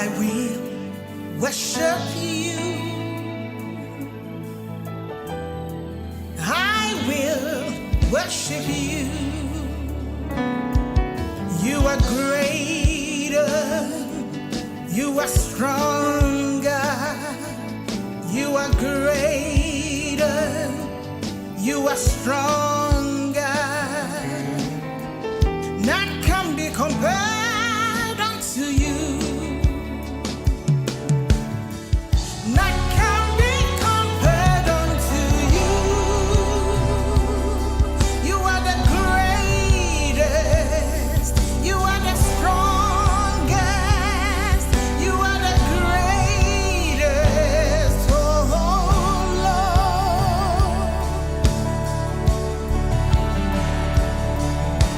I will worship you. I will worship you. You are greater. You are stronger. You are greater. You are stronger. None can be compared unto you. None can be compared unto you. You are the greatest. You are the strongest. You are the greatest. Oh Lord.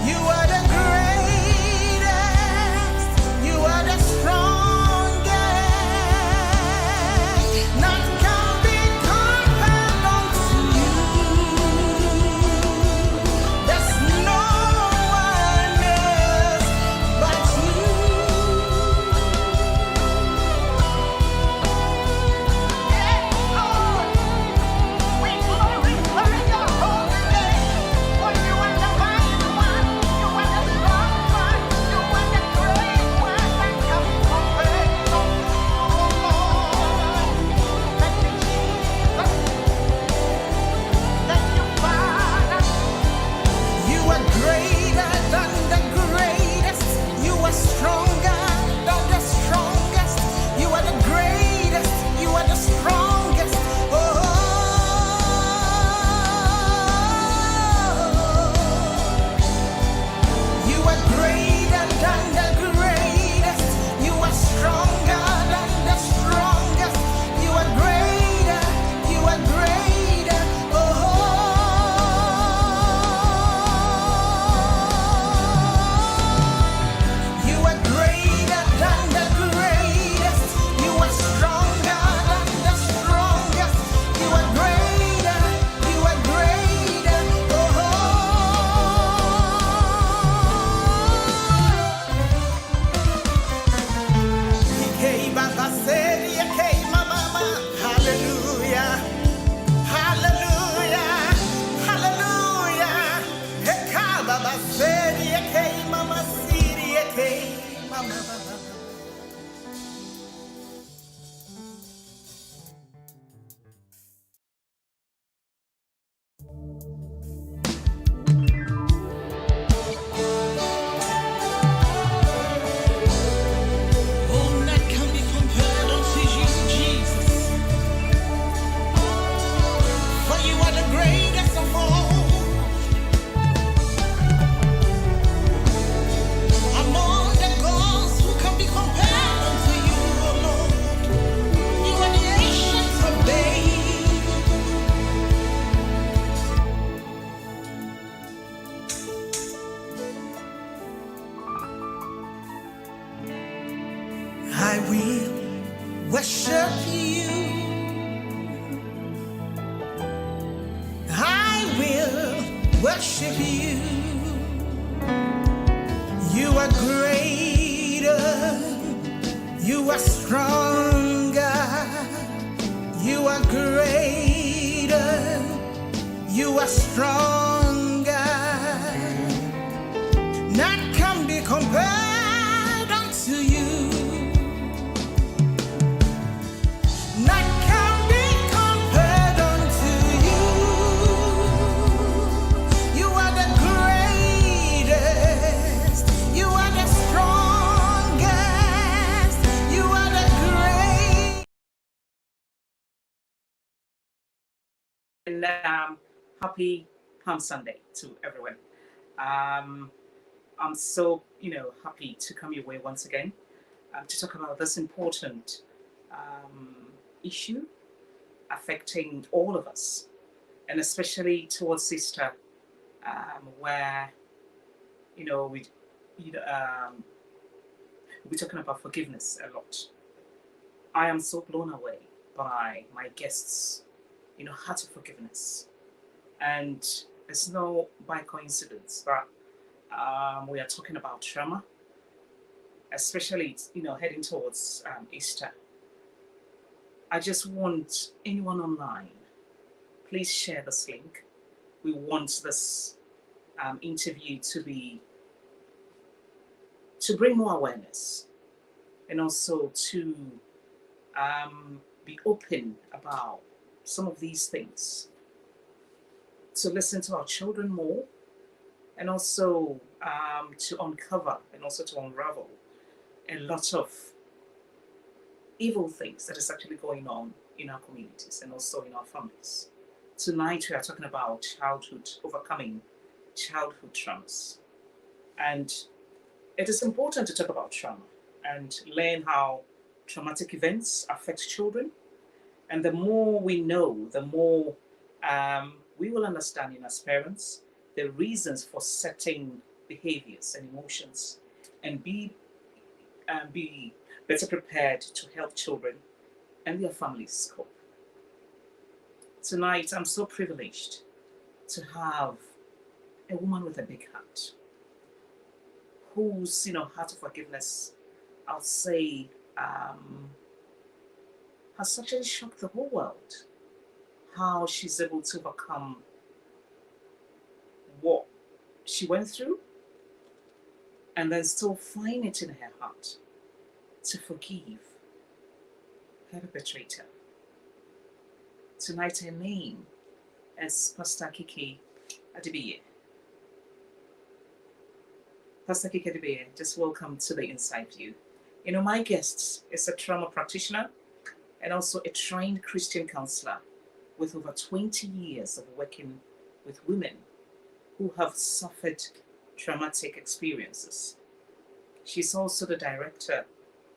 You are the greatest. You are the strongest. None can be compared unto you. There's no one else but you. Yes, Lord, we glorify your holy name. For you are the mighty one, you are the strong one, you are the great one that can be compared unto you, Lord. Thank you, Jesus. Thank you, Father. You are greater than the greatest. You are stronger than the strongest. You are the greatest. You are the strongest. Oh, you are greater than the greatest. You are stronger than the strongest. You are greater. You are greater. Oh, you are greater than the greatest. You are stronger than the strongest. You are greater. You are greater. Oh, Kike Adebiyi, Kike Mama. Hallelujah. Hallelujah. Hallelujah. Kike Adebiyi, Kike Mama, Kike Mama. Oh, none can be compared unto you, Jesus. For you are the greatest of all. Among the gods, who can be compared unto you, O Lord? You are the ancient of days. I will worship you. I will worship you. You are greater. You are stronger. You are greater. You are stronger. None can be compared unto you. None can be compared unto you. You are the greatest. You are the strongest. You are the great. And happy Palm Sunday to everyone. I'm so happy to come your way once again to talk about this important issue affecting all of us, and especially towards Easter, where we're talking about forgiveness a lot. I am so blown away by my guests' heart of forgiveness, and it's not by coincidence that we are talking about trauma especially heading towards Easter. I just want anyone online, please share this link. We want this interview to bring more awareness, and also to be open about some of these things, to listen to our children more, and also to uncover and also to unravel a lot of evil things that is actually going on in our communities and also in our families. Tonight we are talking about overcoming childhood traumas. And it is important to talk about trauma and learn how traumatic events affect children. And the more we know, the more we will understand as parents the reasons for certain behaviors and emotions, and be better prepared to help children and their families cope. Tonight, I'm so privileged to have a woman with a big heart, whose heart of forgiveness, I'll say, has actually shocked the whole world. How she's able to overcome what she went through, and then still find it in her heart to forgive her perpetrator. Tonight, her name is Pastor Kike Adebiyi. Pastor Kike Adebiyi, just welcome to the Inside View. My guest is a trauma practitioner and also a trained Christian counselor with over 20 years of working with women who have suffered traumatic experiences. She's also the director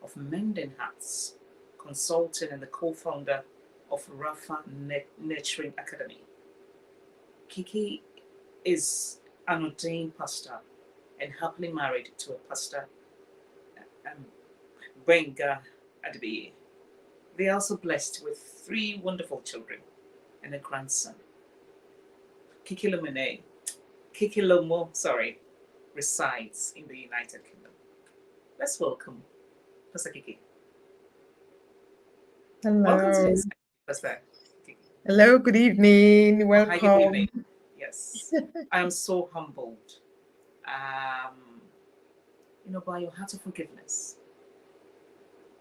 of Mending Hearts Consulting and the co-founder of RAPHA Nurturing Academy. Kike is an ordained pastor and happily married to a pastor, Kike Adebiyi. They are also blessed with 3 wonderful children and a grandson. Kike Lomo, resides in the United Kingdom. Let's welcome Pastor Kike. Hello. Welcome to this, Pastor Kike. Hello, good evening. Welcome. Hi, good evening. Yes, I am so humbled, by your heart of forgiveness.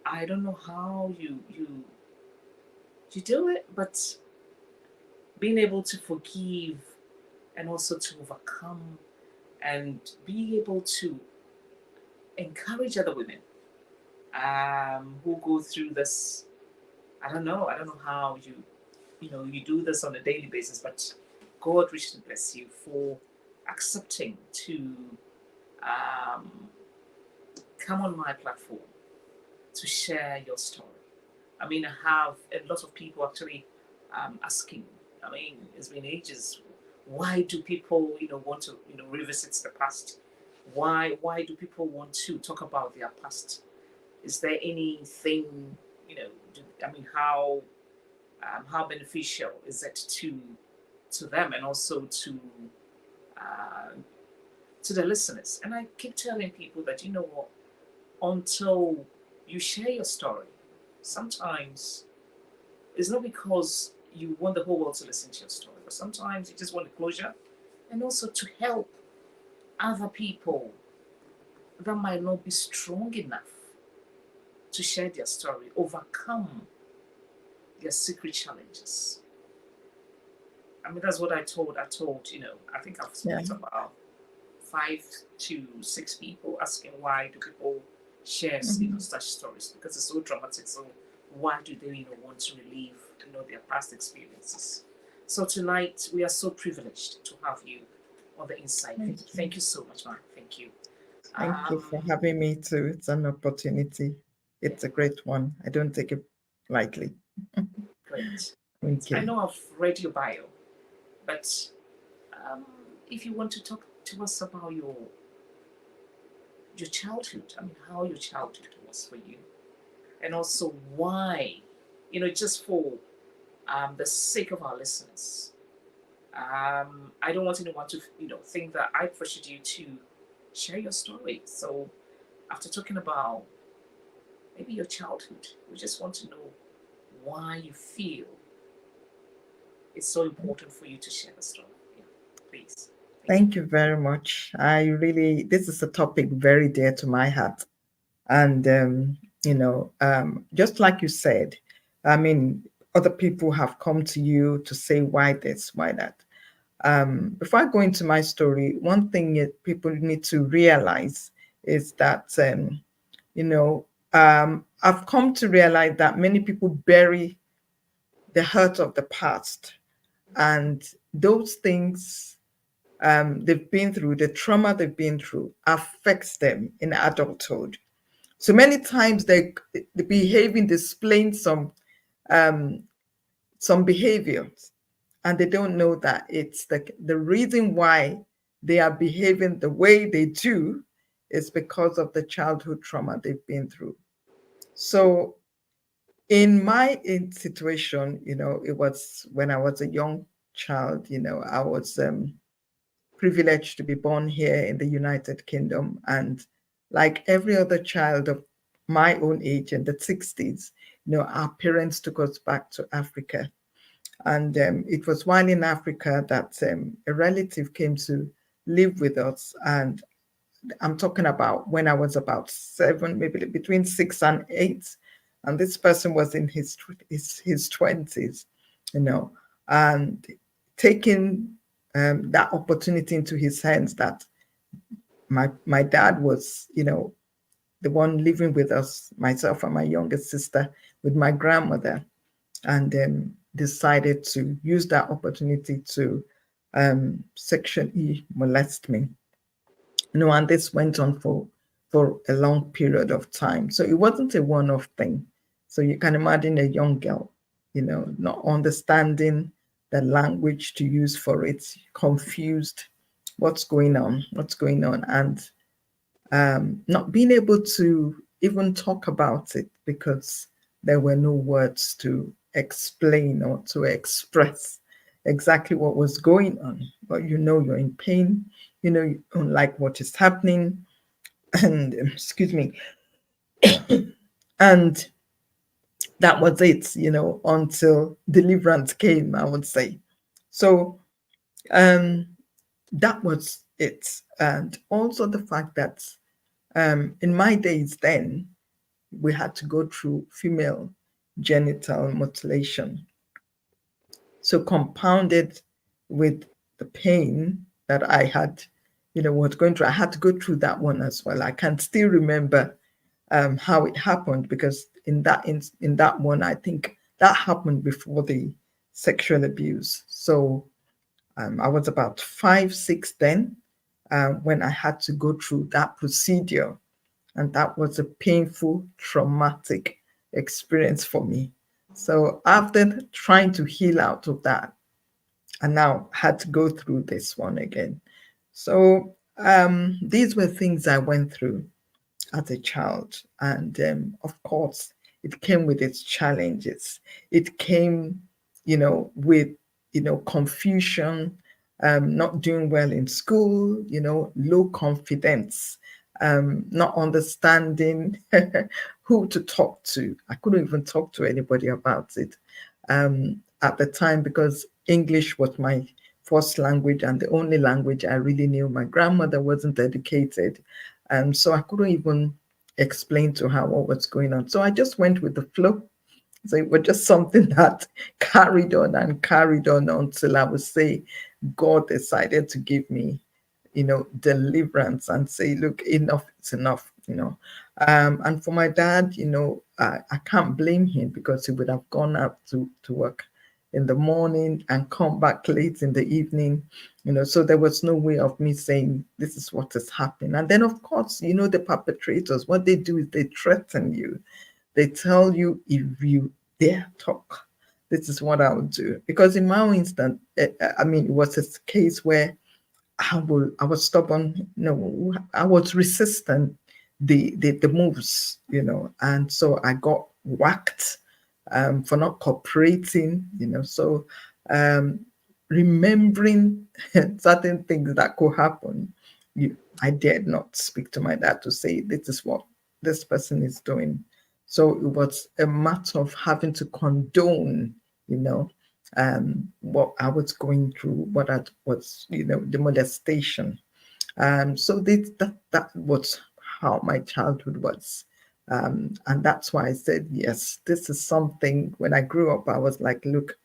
I don't know how you do it, but being able to forgive and also to overcome and be able to encourage other women who go through this. I don't know how you do this on a daily basis, but God richly bless you for accepting to come on my platform to share your story. I have a lot of people actually asking. It's been ages. Why do people, want to, revisit the past? Why do people want to talk about their past? Is there anything, how beneficial is it to them and also to the listeners? And I keep telling people that, what, until you share your story, sometimes it's not because you want the whole world to listen to your story, but sometimes you just want the closure and also to help other people that might not be strong enough to share their story, overcome their secret challenges. That's what I told, I think I've spoken to about 5 to 6 people asking why do people share such stories, because it's so dramatic. So why do they want to relive their past experiences? So tonight we are so privileged to have you on the Inside. Thank you so much, man. Thank you. Thank you for having me too. It's an opportunity. It's a great one. I don't take it lightly. Great. Thank you. I know I've read your bio, but if you want to talk to us about your childhood, how your childhood was for you, and also why, just for the sake of our listeners. I don't want anyone to, think that I pressured you to share your story. So After talking about maybe your childhood, we just want to know why you feel it's so important for you to share the story. Yeah, please. Thank you. Thank you very much. This is a topic very dear to my heart. And, just like you said, I mean, other people have come to you to say why this, why that. Before I go into my story, one thing people need to realize is that, you know, I've come to realize that many people bury the hurt of the past, and those things they've been through, the trauma they've been through, affects them in adulthood. So many times they behaving, displaying um, some behaviors, and they don't know that it's the reason why they are behaving the way they do is because of the childhood trauma they've been through. So in my situation, it was when I was a young child. I was privileged to be born here in the United Kingdom, and like every other child of my own age in the 60s, our parents took us back to Africa. And it was while in Africa that a relative came to live with us. And I'm talking about when I was about 7, maybe between 6 and 8. And this person was in his 20s, you know, and taking that opportunity into his hands, that my dad was, the one living with us, myself and my younger sister, with my grandmother, and decided to use that opportunity to sexually molest me. And this went on for a long period of time. So it wasn't a one-off thing. So you can imagine a young girl, not understanding the language to use for it, confused, what's going on, and not being able to even talk about it because there were no words to explain or to express exactly what was going on. But you're in pain, you don't like what is happening, and excuse me, and that was it, until deliverance came, I would say. So um, that was it. And also the fact that in my days then, we had to go through female genital mutilation. So compounded with the pain that I had, was going through, I had to go through that one as well. I can still remember how it happened, because in that one, I think that happened before the sexual abuse. So I was about 5, 6 then, when I had to go through that procedure. And that was a painful, traumatic experience for me. So after trying to heal out of that, I now had to go through this one again. So these were things I went through as a child. And of course, it came with its challenges. It came, with, confusion, not doing well in school, low confidence, not understanding who to talk to. I couldn't even talk to anybody about it at the time, because English was my first language and the only language I really knew. My grandmother wasn't educated. So I couldn't even explain to her what was going on. So I just went with the flow. So it was just something that carried on and carried on until I would say God decided to give me, deliverance and say, look, enough is enough, And for my dad, I can't blame him, because he would have gone out to work in the morning and come back late in the evening, so there was no way of me saying this is what has happened. And then of course, the perpetrators, what they do is they threaten you. They tell you, if you dare talk, this is what I would do. Because in my own instant, I mean, it was a case where I was stubborn, I was resistant the moves, and so I got whacked for not cooperating, So remembering certain things that could happen, I dared not speak to my dad to say this is what this person is doing. So it was a matter of having to condone, you know, what I was going through, what I was, the molestation. So that was how my childhood was. And that's why I said, yes, this is something. When I grew up, I was like, look,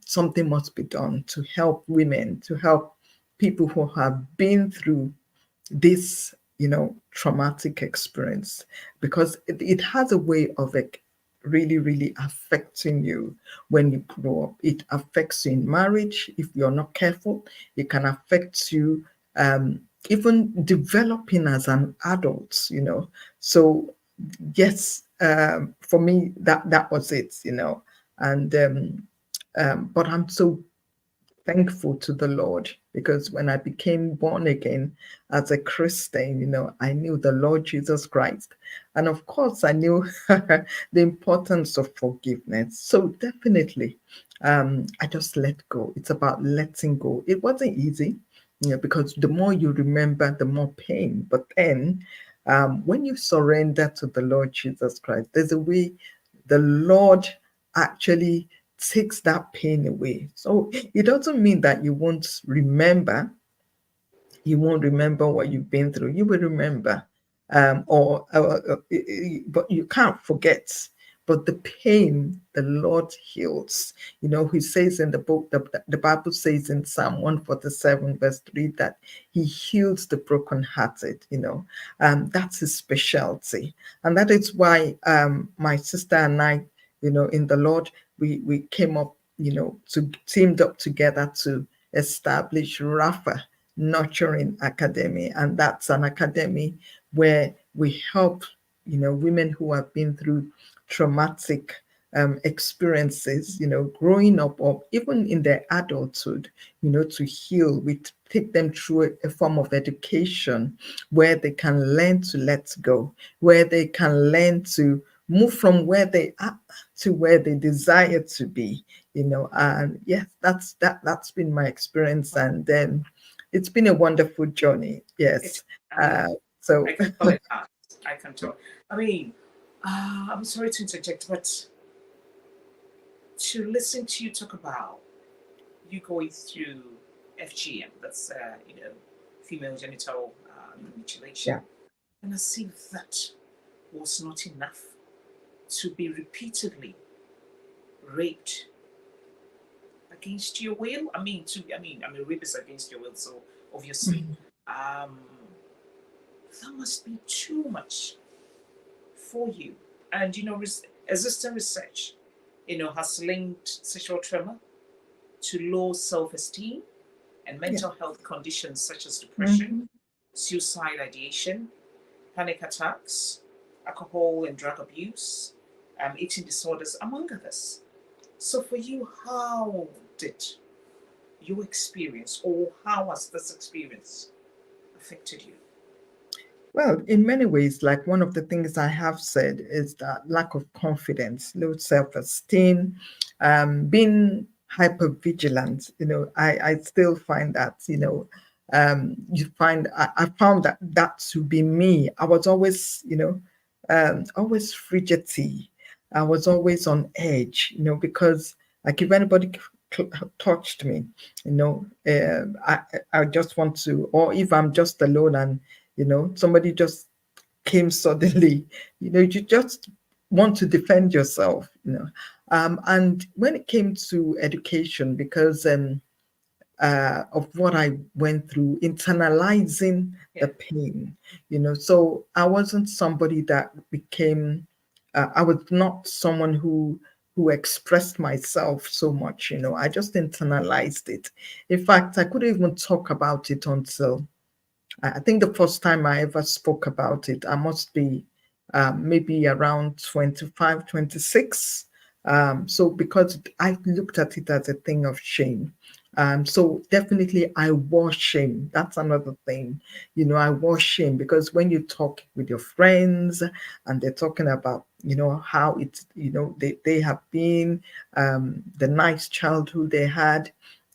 something must be done to help women, to help people who have been through this, traumatic experience, because it has a way of it really, really affecting you when you grow up. It affects you in marriage if you're not careful. It can affect you um, even developing as an adult, So yes, for me that was it, and but I'm so thankful to the Lord, because when I became born again as a Christian, I knew the Lord Jesus Christ. And of course, I knew the importance of forgiveness. So definitely, I just let go. It's about letting go. It wasn't easy, because the more you remember, the more pain. But then, when you surrender to the Lord Jesus Christ, there's a way the Lord actually takes that pain away. So it doesn't mean that you won't remember what you've been through. You will remember, but you can't forget. But the pain, the Lord heals. He says in the book, the Bible says in Psalm 147, verse 3, that He heals the brokenhearted. That's His specialty, and that is why my sister and I, in the Lord, we came up, to teamed up together to establish RAPHA Nurturing Academy. And that's an academy where we help, women who have been through traumatic experiences, growing up or even in their adulthood, to heal. We take them through a form of education where they can learn to let go, where they can learn to move from where they are to where they desire to be, and yes, that's been my experience. And then it's been a wonderful journey. It, Yes. I mean, So I can tell it has. I can tell. I mean, I'm sorry to interject, but to listen to you talk about you going through FGM, that's female genital mutilation, yeah. and as if that was not enough, to be repeatedly raped against your will. I mean, rape is against your will, so obviously, um, that must be too much for you. And existing research, has linked sexual trauma to low self-esteem and Yeah. mental health conditions such as depression, Mhm. suicide ideation, panic attacks, alcohol and drug abuse, eating disorders, among others. So for you, how did your experience, or how has this experience affected you? Well, in many ways, like one of the things I have said is that lack of confidence, low self-esteem, being hyper vigilant. I still find that, I found that to be me. I was always, always fidgety. I was always on edge, because like if anybody touched me, I just want to, or if I'm just alone and somebody just came suddenly, you just want to defend yourself, and when it came to education, because of what I went through, internalizing Yeah. the pain, so I wasn't somebody that became, I was not someone who expressed myself so much, I just internalized it. In fact, I couldn't even talk about it until I think the first time I ever spoke about it, I must be maybe around 25, 26. So because I looked at it as a thing of shame. So definitely I was shame. That's another thing. I was shame because when you talk with your friends and they're talking about, how it's, they have been, the nice childhood they had,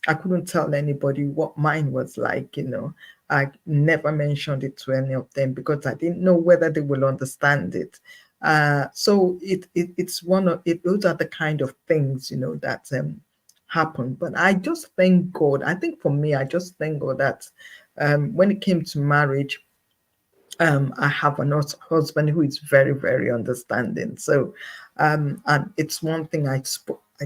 I couldn't tell anybody what mine was like, you know. I never mentioned it to any of them because I didn't know whether they will understand it. So it's one of it. Those are the kind of things, you know, that happen. But I just thank God. I think for me, I just thank God that when it came to marriage, I have an husband who is very, very understanding. So, and it's one thing I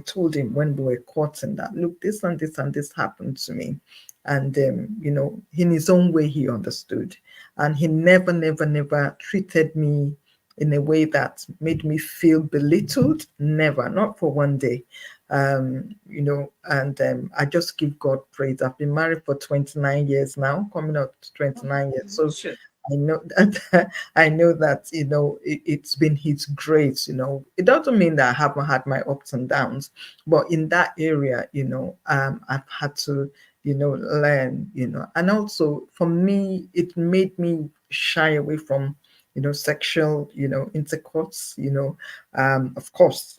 told him when we were courting that, look, this and this and this happened to me. And, you know, in his own way, he understood. And he never, never, never treated me in a way that made me feel belittled. Never, not for one day. You know, and I just give God praise. I've been married for 29 years now, coming up to 29 years. So Sure. I know that I know that, you know, it's been his grace, you know. It doesn't mean that I haven't had my ups and downs, but in that area, you know, I've had to, you know, learn, you know. And also for me, it made me shy away from, you know, sexual, you know, intercourse, you know. Of course,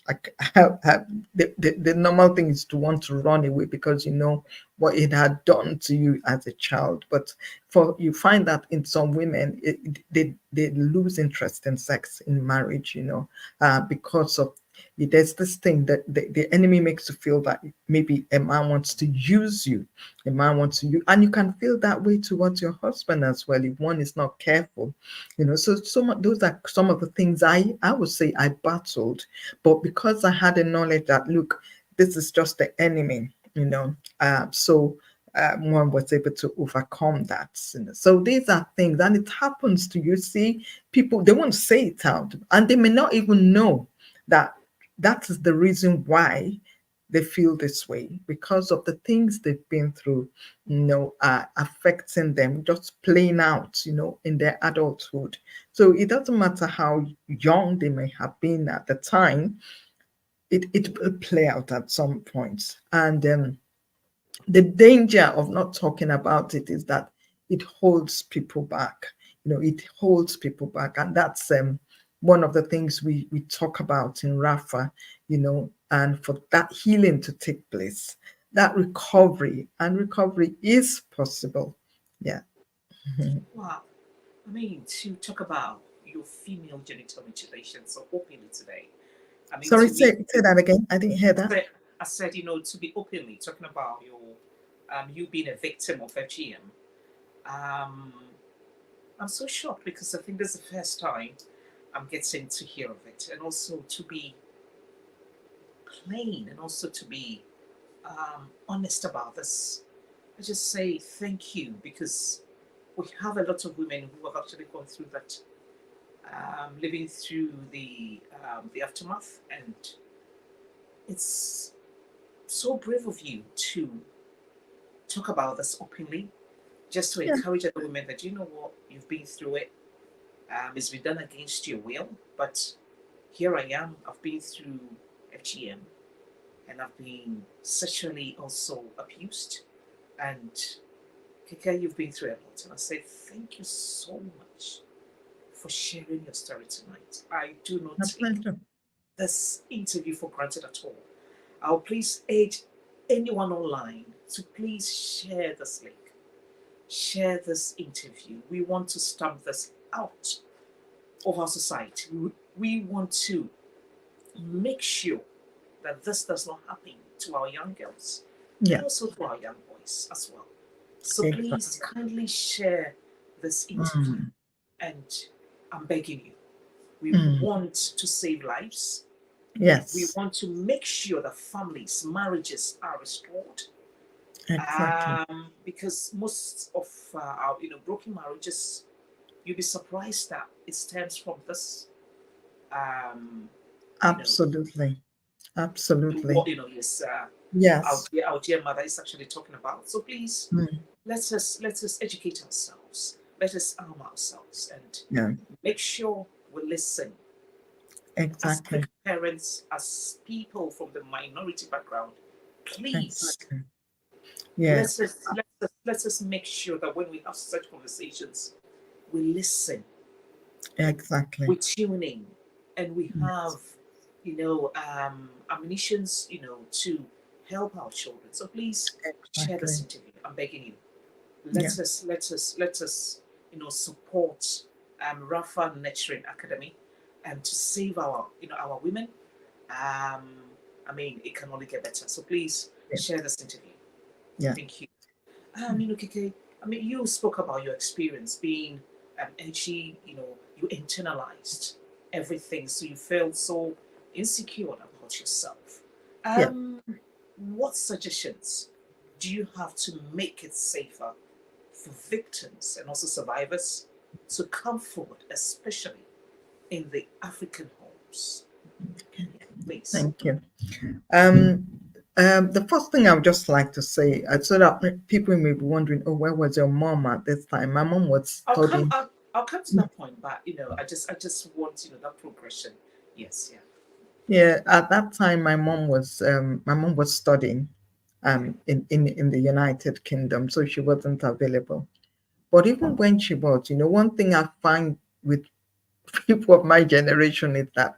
the normal thing is to want to run away because you know what it had done to you as a child. But for you find that in some women, they lose interest in sex in marriage, you know, because of there's this thing that the enemy makes you feel that maybe a man wants to use you, a man wants to use, and you can feel that way towards your husband as well if one is not careful, you know. So those are some of the things I would say I battled, but because I had a knowledge that look, this is just the enemy, you know. So one was able to overcome that. You know. So these are things, and it happens to you. See, people they won't say it out, and they may not even know that that is the reason why they feel this way because of the things they've been through, you know, affecting them, just playing out, you know, in their adulthood. So it doesn't matter how young they may have been at the time, it will play out at some point. And the danger of not talking about it is that it holds people back. You know, it holds people back, and that's one of the things we talk about in RAPHA. You know, and for that healing to take place, that recovery is possible. Yeah. Wow. I mean, to talk about your female genital mutilation so openly today. I mean, Sorry, to me, say that again. I didn't hear that. I said, you know, to be openly talking about your, you being a victim of FGM. Um, I'm so shocked because I think this is the first time I'm getting to hear of it, and also to be plain and also to be honest about this. I just say thank you because we have a lot of women who have actually gone through that, living through the aftermath, and it's so brave of you to talk about this openly, just to Yeah. encourage other women that you know what you've been through it. It's been done against your will, but here I am. I've been through FGM, and I've been sexually also abused. And Kike, you've been through a lot. And I say thank you so much for sharing your story tonight. I do not My take pleasure. this interview for granted at all. I'll please urge anyone online to please share this link, share this interview. We want to stamp this out of our society. We want to make sure that this does not happen to our young girls and Yeah. also to our young boys as well. So Exactly. please kindly share this interview, Mm. and I'm begging you. We Mm. want to save lives. We Yes. want to make sure that families, marriages are restored. Exactly. Because most of our, broken marriages, you'll be surprised that it stems from this, um, you know, Absolutely. Absolutely. what yes, Yes. our dear mother is actually talking about. So please, Mm. let us educate ourselves. Let us arm ourselves and Yeah. make sure we listen as Exactly. parents, as people from the minority background. Please, Exactly. Yeah. let us make sure that when we have such conversations, we listen, Exactly. we tune in, and we have, ammunitions, to help our children. So please share this Exactly. interview. I'm begging you. Yeah. Let us support RAPHA Nurturing Academy to save our women. Um, I mean, it can only get better. So please Yeah. share this interview. Yeah. Thank you. Kike, you spoke about your experience being edgy, you internalized everything, so you felt so insecure about yourself. Yeah. Um, what suggestions do you have to make it safer for victims and also survivors to come forward, especially in the African homes? Yeah, please. Thank you. Um, the first thing I would just like to say, so that people may be wondering, oh, where was your mom at this time? My mom was I'll come. studying. I'll come to that point, but I just want that progression. Yes, yeah, Yeah, at that time, my mom was studying, okay. in the United Kingdom, so she wasn't available. But even when she was, one thing I find with people of my generation is that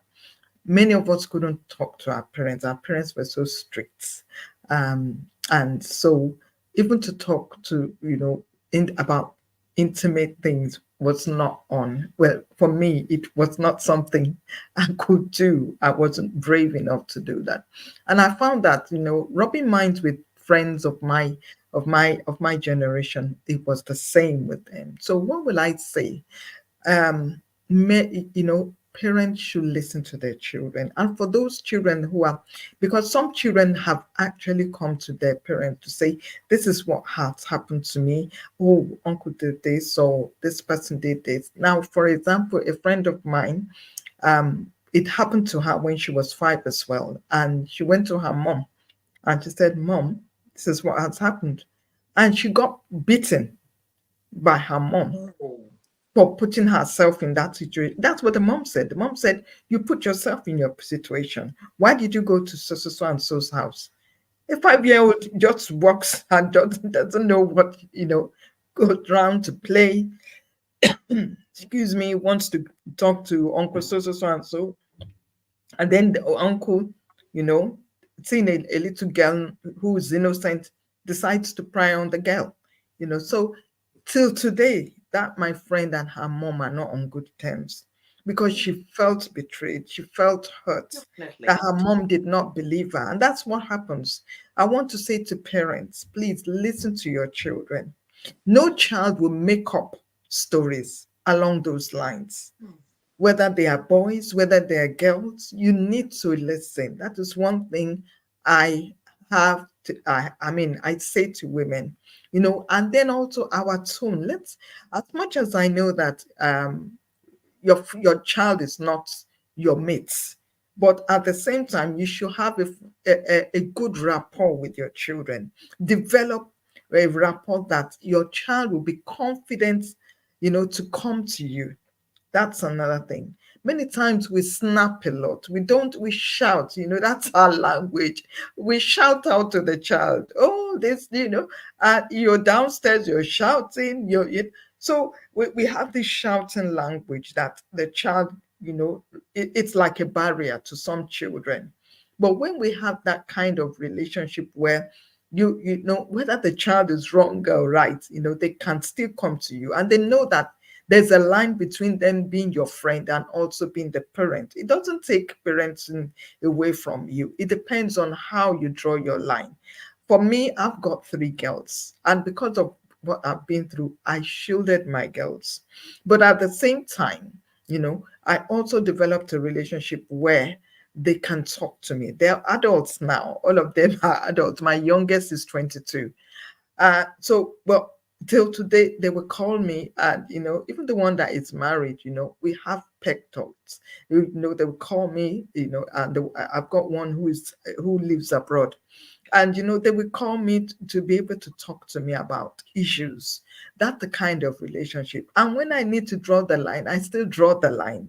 many of us couldn't talk to our parents. Our parents were so strict, and so even to talk to about intimate things was not on. Well, for me, it was not something I could do. I wasn't brave enough to do that, and I found that rubbing minds with friends of my generation, it was the same with them. So what will I say? um Parents should listen to their children, and for those children who are, because some children have actually come to their parents to say, this is what has happened to me. Oh, uncle did this, or this person did this. Now, for example, a friend of mine, it happened to her when she was 5 as well, and she went to her mom and she said, Mom, this is what has happened, and she got beaten by her mom Oh, for putting herself in that situation. That's what the mom said. The mom said, you put yourself in your situation. Why did you go to so and so's house? A 5 year old just walks and doesn't know what, goes around to play, excuse me, wants to talk to Uncle so and so. And then the uncle, you know, seeing a little girl who is innocent, decides to pry on the girl. So till today, that my friend and her mom are not on good terms because she felt betrayed. She felt hurt definitely. that her mom did not believe her. And that's what happens. I want to say to parents, please listen to your children. No child will make up stories along those lines, Hmm. whether they are boys, whether they are girls. You need to listen. That is one thing I I say to women, and then also our tone. As much as I know that your child is not your mate, but at the same time, you should have a good rapport with your children. Develop a rapport that your child will be confident, to come to you. That's another thing. Many times we snap a lot. We shout, that's our language. We shout out to the child, oh, this, you're downstairs, you're shouting, so we have this shouting language that the child, it's like a barrier to some children. But when we have that kind of relationship where whether the child is wrong or right, they can still come to you, and they know that there's a line between them being your friend and also being the parent. It doesn't take parenting away from you. It depends on how you draw your line. For me, I've got 3 girls, and because of what I've been through, I shielded my girls. But at the same time, I also developed a relationship where they can talk to me. They're adults now. All of them are adults. My youngest is 22. Well, till today, they will call me, and even the one that is married, we have pet talks. They will call me, and I've got one who lives abroad, and they will call me to be able to talk to me about issues. That's the kind of relationship. And when I need to draw the line, I still draw the line.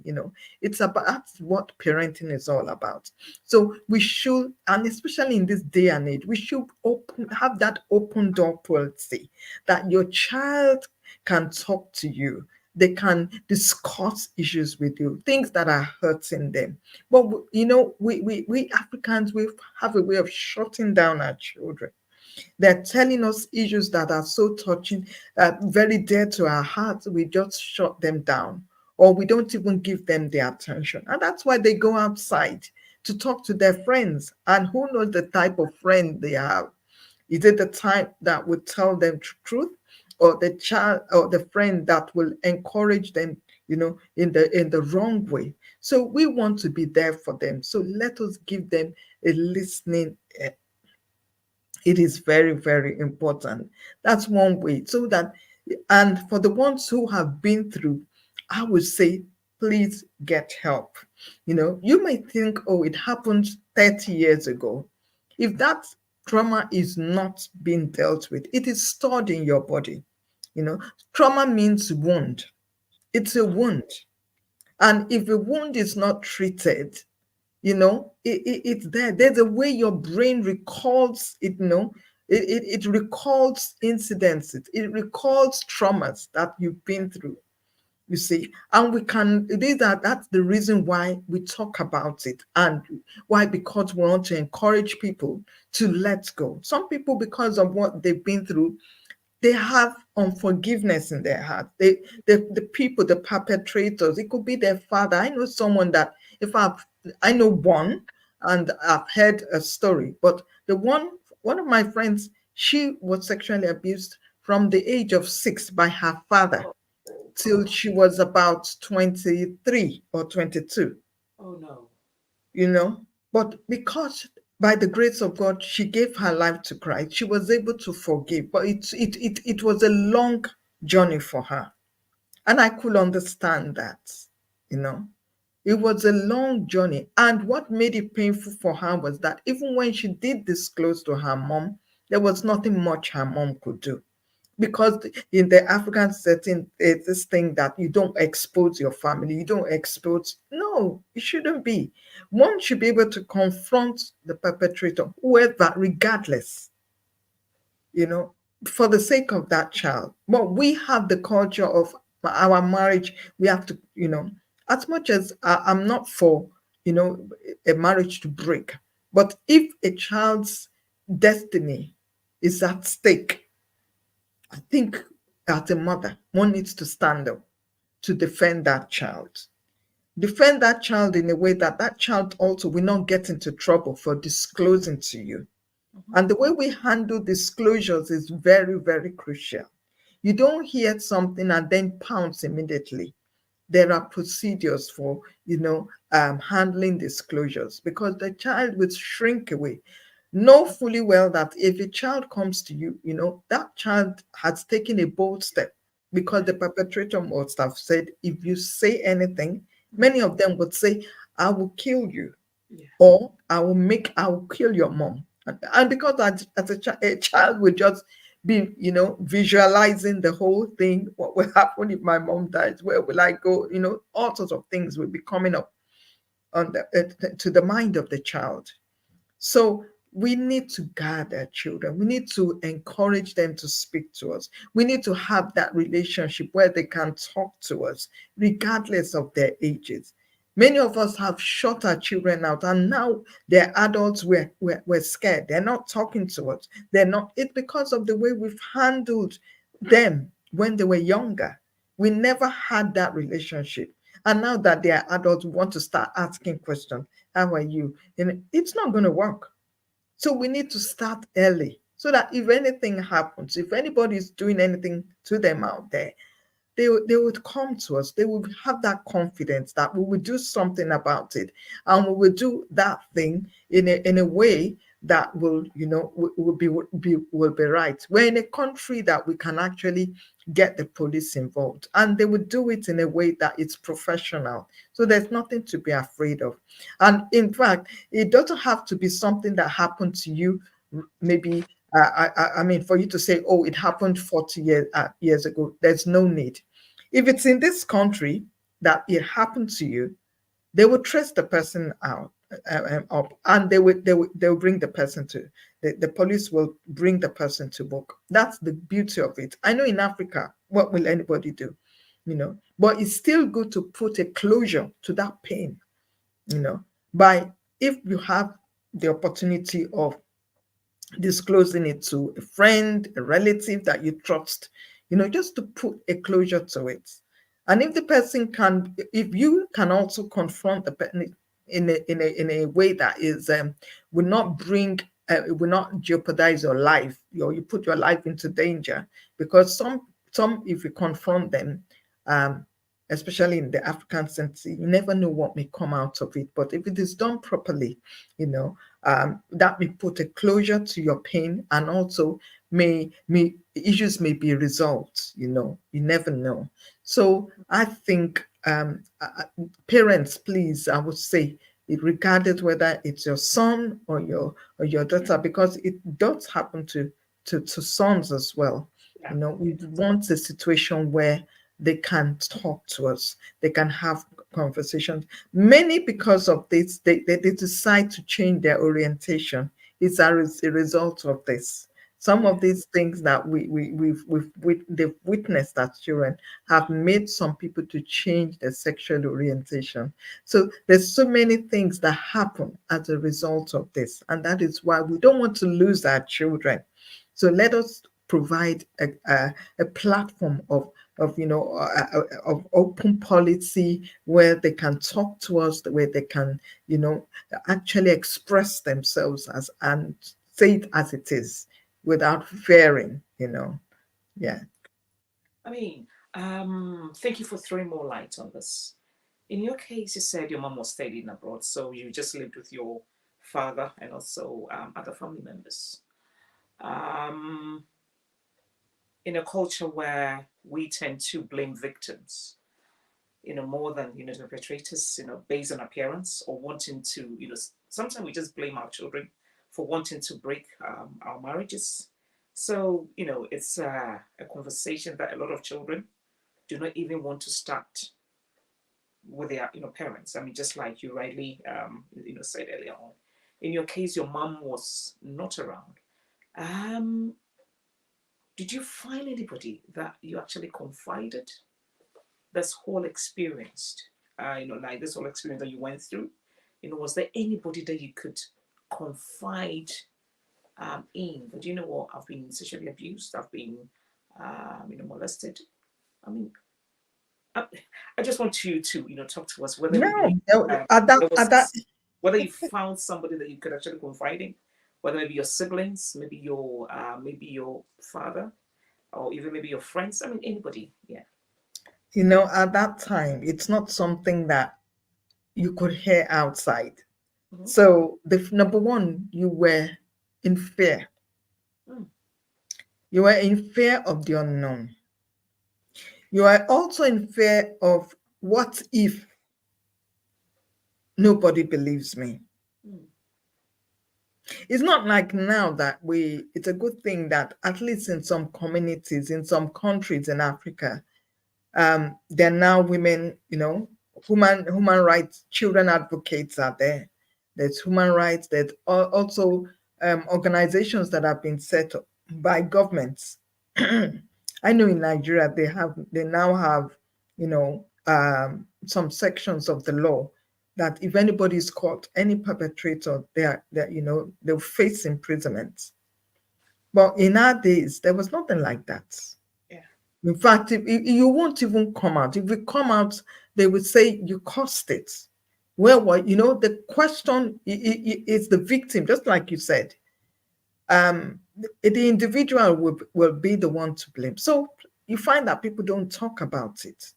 It's about, that's what parenting is all about. So we should, and especially in this day and age, we should have that open door policy, that your child can talk to you. they can discuss issues with you, things that are hurting them. But we Africans, we have a way of shutting down our children. They're telling us issues that are so touching, very dear to our hearts. We just shut them down, or we don't even give them the attention. And that's why they go outside to talk to their friends. And who knows the type of friend they have? Is it the type that would tell them truth, or the child or the friend that will encourage them, in the wrong way? So we want to be there for them. So let us give them a listening. It is very, very important. That's one way. So that, and for the ones who have been through, I would say, please get help. You may think, oh, it happened 30 years ago. If that trauma is not being dealt with, it is stored in your body. Trauma means wound. It's a wound. And if a wound is not treated, it's there. There's a way your brain recalls it. It recalls incidents. It recalls traumas that you've been through. You see, and that's the reason why we talk about it. And why? Because we want to encourage people to let go. Some people, because of what they've been through, they have unforgiveness in their heart. The people, the perpetrators, it could be their father. I know someone that, I know one, and I've heard a story, but one of my friends, she was sexually abused from the age of 6 by her father till she was about 23 or 22. Oh no. But because by the grace of God, she gave her life to Christ, she was able to forgive. But it was a long journey for her. And I could understand that, you know. It was a long journey. And what made it painful for her was that even when she did disclose to her mom, there was nothing much her mom could do. Because in the African setting, it's this thing that you don't expose your family, you don't expose. No, it shouldn't be. One should be able to confront the perpetrator, whoever, regardless, for the sake of that child. But we have the culture of our marriage. We have to, as much as I'm not for, a marriage to break, but if a child's destiny is at stake, I think as a mother, one needs to stand up to defend that child. Defend that child in a way that that child also will not get into trouble for disclosing to you. And the way we handle disclosures is very, very crucial. You don't hear something and then pounce immediately. There are procedures for, handling disclosures, because the child will shrink away. Know fully well that if a child comes to you, that child has taken a bold step, because the perpetrator must have said, if you say anything, many of them would say, I will kill you, or I will kill your mom. And because as a child will just be, visualizing the whole thing. What will happen if my mom dies? Where will I go? All sorts of things will be coming up on to the mind of the child. So we need to guard our children. We need to encourage them to speak to us. We need to have that relationship where they can talk to us, regardless of their ages. Many of us have shut our children out, and now they're adults. We're scared. They're not talking to us. They're not. It's because of the way we've handled them when they were younger. We never had that relationship. And now that they are adults, we want to start asking questions. How are you? And it's not going to work. So we need to start early, so that if anything happens, if anybody is doing anything to them out there, they would come to us. They would have that confidence that we will do something about it, and we will do that thing in a way that will be right. We're in a country that we can actually get the police involved, and they would do it in a way that it's professional. So there's nothing to be afraid of. And in fact, it doesn't have to be something that happened to you, maybe. I mean, for you to say, "Oh, it happened 40 years ago." There's no need. If it's in this country that it happened to you, they will trace the person out up, and they'll bring the person to the police will bring the person to book. That's the beauty of it. I know in Africa, what will anybody do? But it's still good to put a closure to that pain, by, if you have the opportunity of disclosing it to a friend, a relative that you trust, just to put a closure to it. And if the person can, if you can also confront the person in a way that is will not bring, will not jeopardize your life, or you put your life into danger, because some, if you confront them, um, especially in the African sense, you never know what may come out of it. But if it is done properly, you know, that may put a closure to your pain, and also may issues may be resolved. You never know. So I think, parents, please, I would say, regardless whether it's your son or your daughter, because it does happen to sons as well. Yeah. We want a situation where they can talk to us, they can have conversations. Many, because of this, they decide to change their orientation. It's a result of this. Some Yeah. of these things that they've witnessed as children have made some people to change their sexual orientation. So there's so many things that happen as a result of this, and that is why we don't want to lose our children. So let us provide a platform of open policy, where they can talk to us, where they can, actually express themselves as, and say it as it is, without fearing. Yeah. I mean, thank you for throwing more light on this. In your case, you said your mom was studying abroad, so you just lived with your father and also other family members. Um, in a culture where we tend to blame victims, more than the perpetrators, based on appearance or wanting to, sometimes we just blame our children for wanting to break our marriages. So it's a conversation that a lot of children do not even want to start with their parents. I mean, just like you rightly said earlier on. In your case, your mom was not around. Um, did you find anybody that you actually confided this whole experience? Like this whole experience that you went through. Was there anybody that you could confide in? But you know what? I've been sexually abused. I've been molested. I mean, I just want you to talk to us whether No, maybe at that there at that was whether you found somebody that you could actually confide in, whether maybe your siblings, maybe your father, or even maybe your friends. I mean, anybody. Yeah. at that time, it's not something that you could hear outside. Mm-hmm. So the number one, you were in fear. Mm. You were in fear of the unknown. You are also in fear of, what if nobody believes me? Mm. It's not like now that it's a good thing that at least in some communities, in some countries in Africa, there are now women, human rights, children advocates are there. There's human rights. There's also organizations that have been set up by governments. I know in Nigeria they now have, some sections of the law that if anybody is caught, any perpetrator, they'll face imprisonment. But in our days, there was nothing like that. Yeah. In fact, if you won't even come out. If you come out, they would say you caused it. Well, the question is the victim, just like you said. The individual will be the one to blame. So you find that people don't talk about it.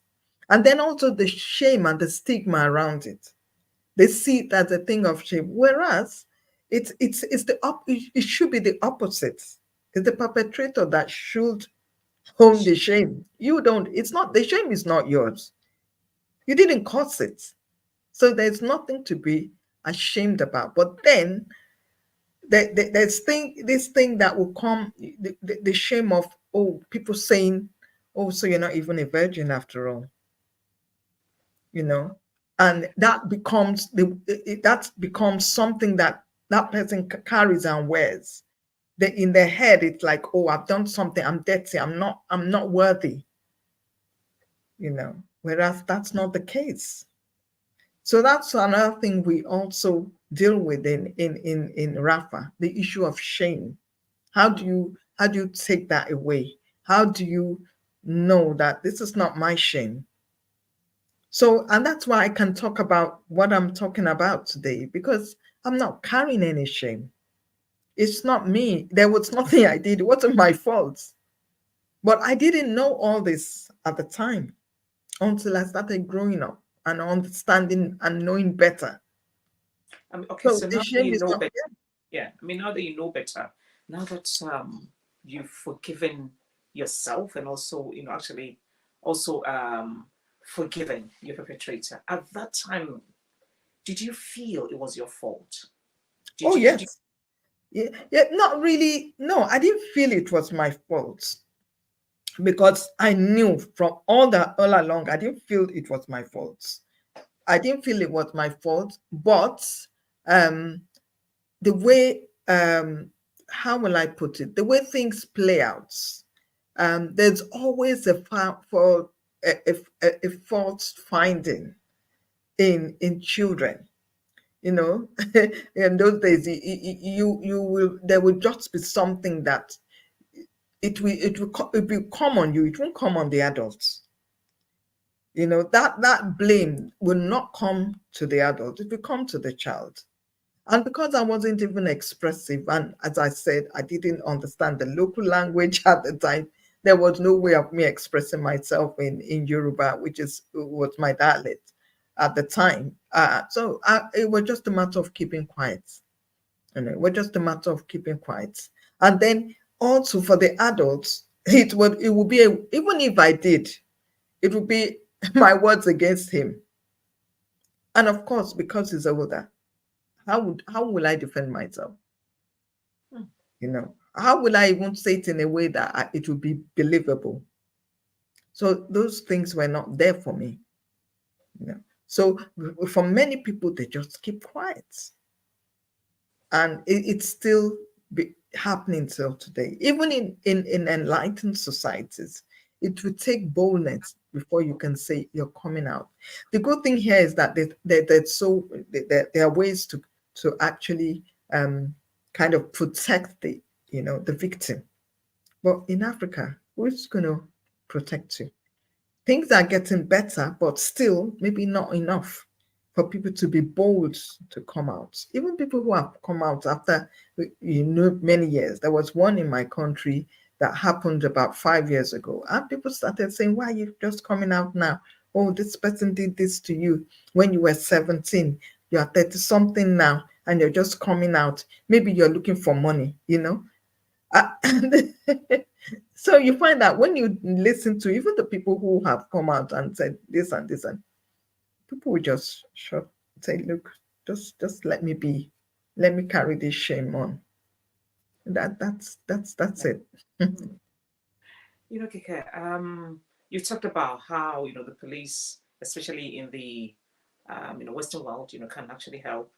And then also the shame and the stigma around it. They see it as a thing of shame. Whereas it should be the opposite. It's the perpetrator that should own the shame. You don't, it's not, the shame is not yours. You didn't cause it. So there's nothing to be ashamed about. But then there's this thing that will come, the shame of, oh, people saying, oh, so you're not even a virgin after all, you know, and that becomes that becomes something that that person carries and wears. In their head, it's like, oh, I've done something, I'm dirty, I'm not worthy. whereas that's not the case. So that's another thing we also deal with in RAPHA, the issue of shame. How do you take that away? How do you know that this is not my shame? So, and that's why I can talk about what I'm talking about today, because I'm not carrying any shame. It's not me. There was nothing I did. It wasn't my fault. But I didn't know all this at the time until I started growing up and understanding and knowing better. Okay, So so the now that shame you is know not, better, yeah, I mean, now that you know better, now that you've forgiven yourself and also, actually also forgiven your perpetrator, at that time, did you feel it was your fault? oh, Did you yes. Yeah, yeah, not really. No, I didn't feel it was my fault because I knew from all along, I didn't feel it was my fault. I didn't feel it was my fault, but um, the way, how will I put it? The way things play out, there's always a fault finding in children. You know, in those days, you will there will just be something that it will come on you. It won't come on the adults. That blame will not come to the adult. It will come to the child. And because I wasn't even expressive, and as I said, I didn't understand the local language at the time, there was no way of me expressing myself in Yoruba, which was my dialect at the time. It was just a matter of keeping quiet. It was just a matter of keeping quiet. And then also for the adults, it would be even if I did, it would be my words against him. And of course, because he's older, how will I defend myself? Hmm. How will I even say it in a way that it would be believable? So those things were not there for me. So for many people, they just keep quiet, and it's still happening till today. Even in enlightened societies, it will take boldness before you can say you're coming out. The good thing here is that there are ways to actually kind of protect the victim. But in Africa, who's going to protect you? Things are getting better, but still maybe not enough for people to be bold to come out. Even people who have come out after many years. There was one in my country that happened about 5 years ago, and people started saying, "Why are you just coming out now? Oh, this person did this to you when you were 17. You are 30 something now, and you're just coming out. Maybe you're looking for money." And so you find that when you listen to even the people who have come out and said this and this, and people will just shut, say, "Look, just let me be, let me carry this shame on." That's it. Hmm. Kike, you talked about how the police, especially in the Western world, can actually help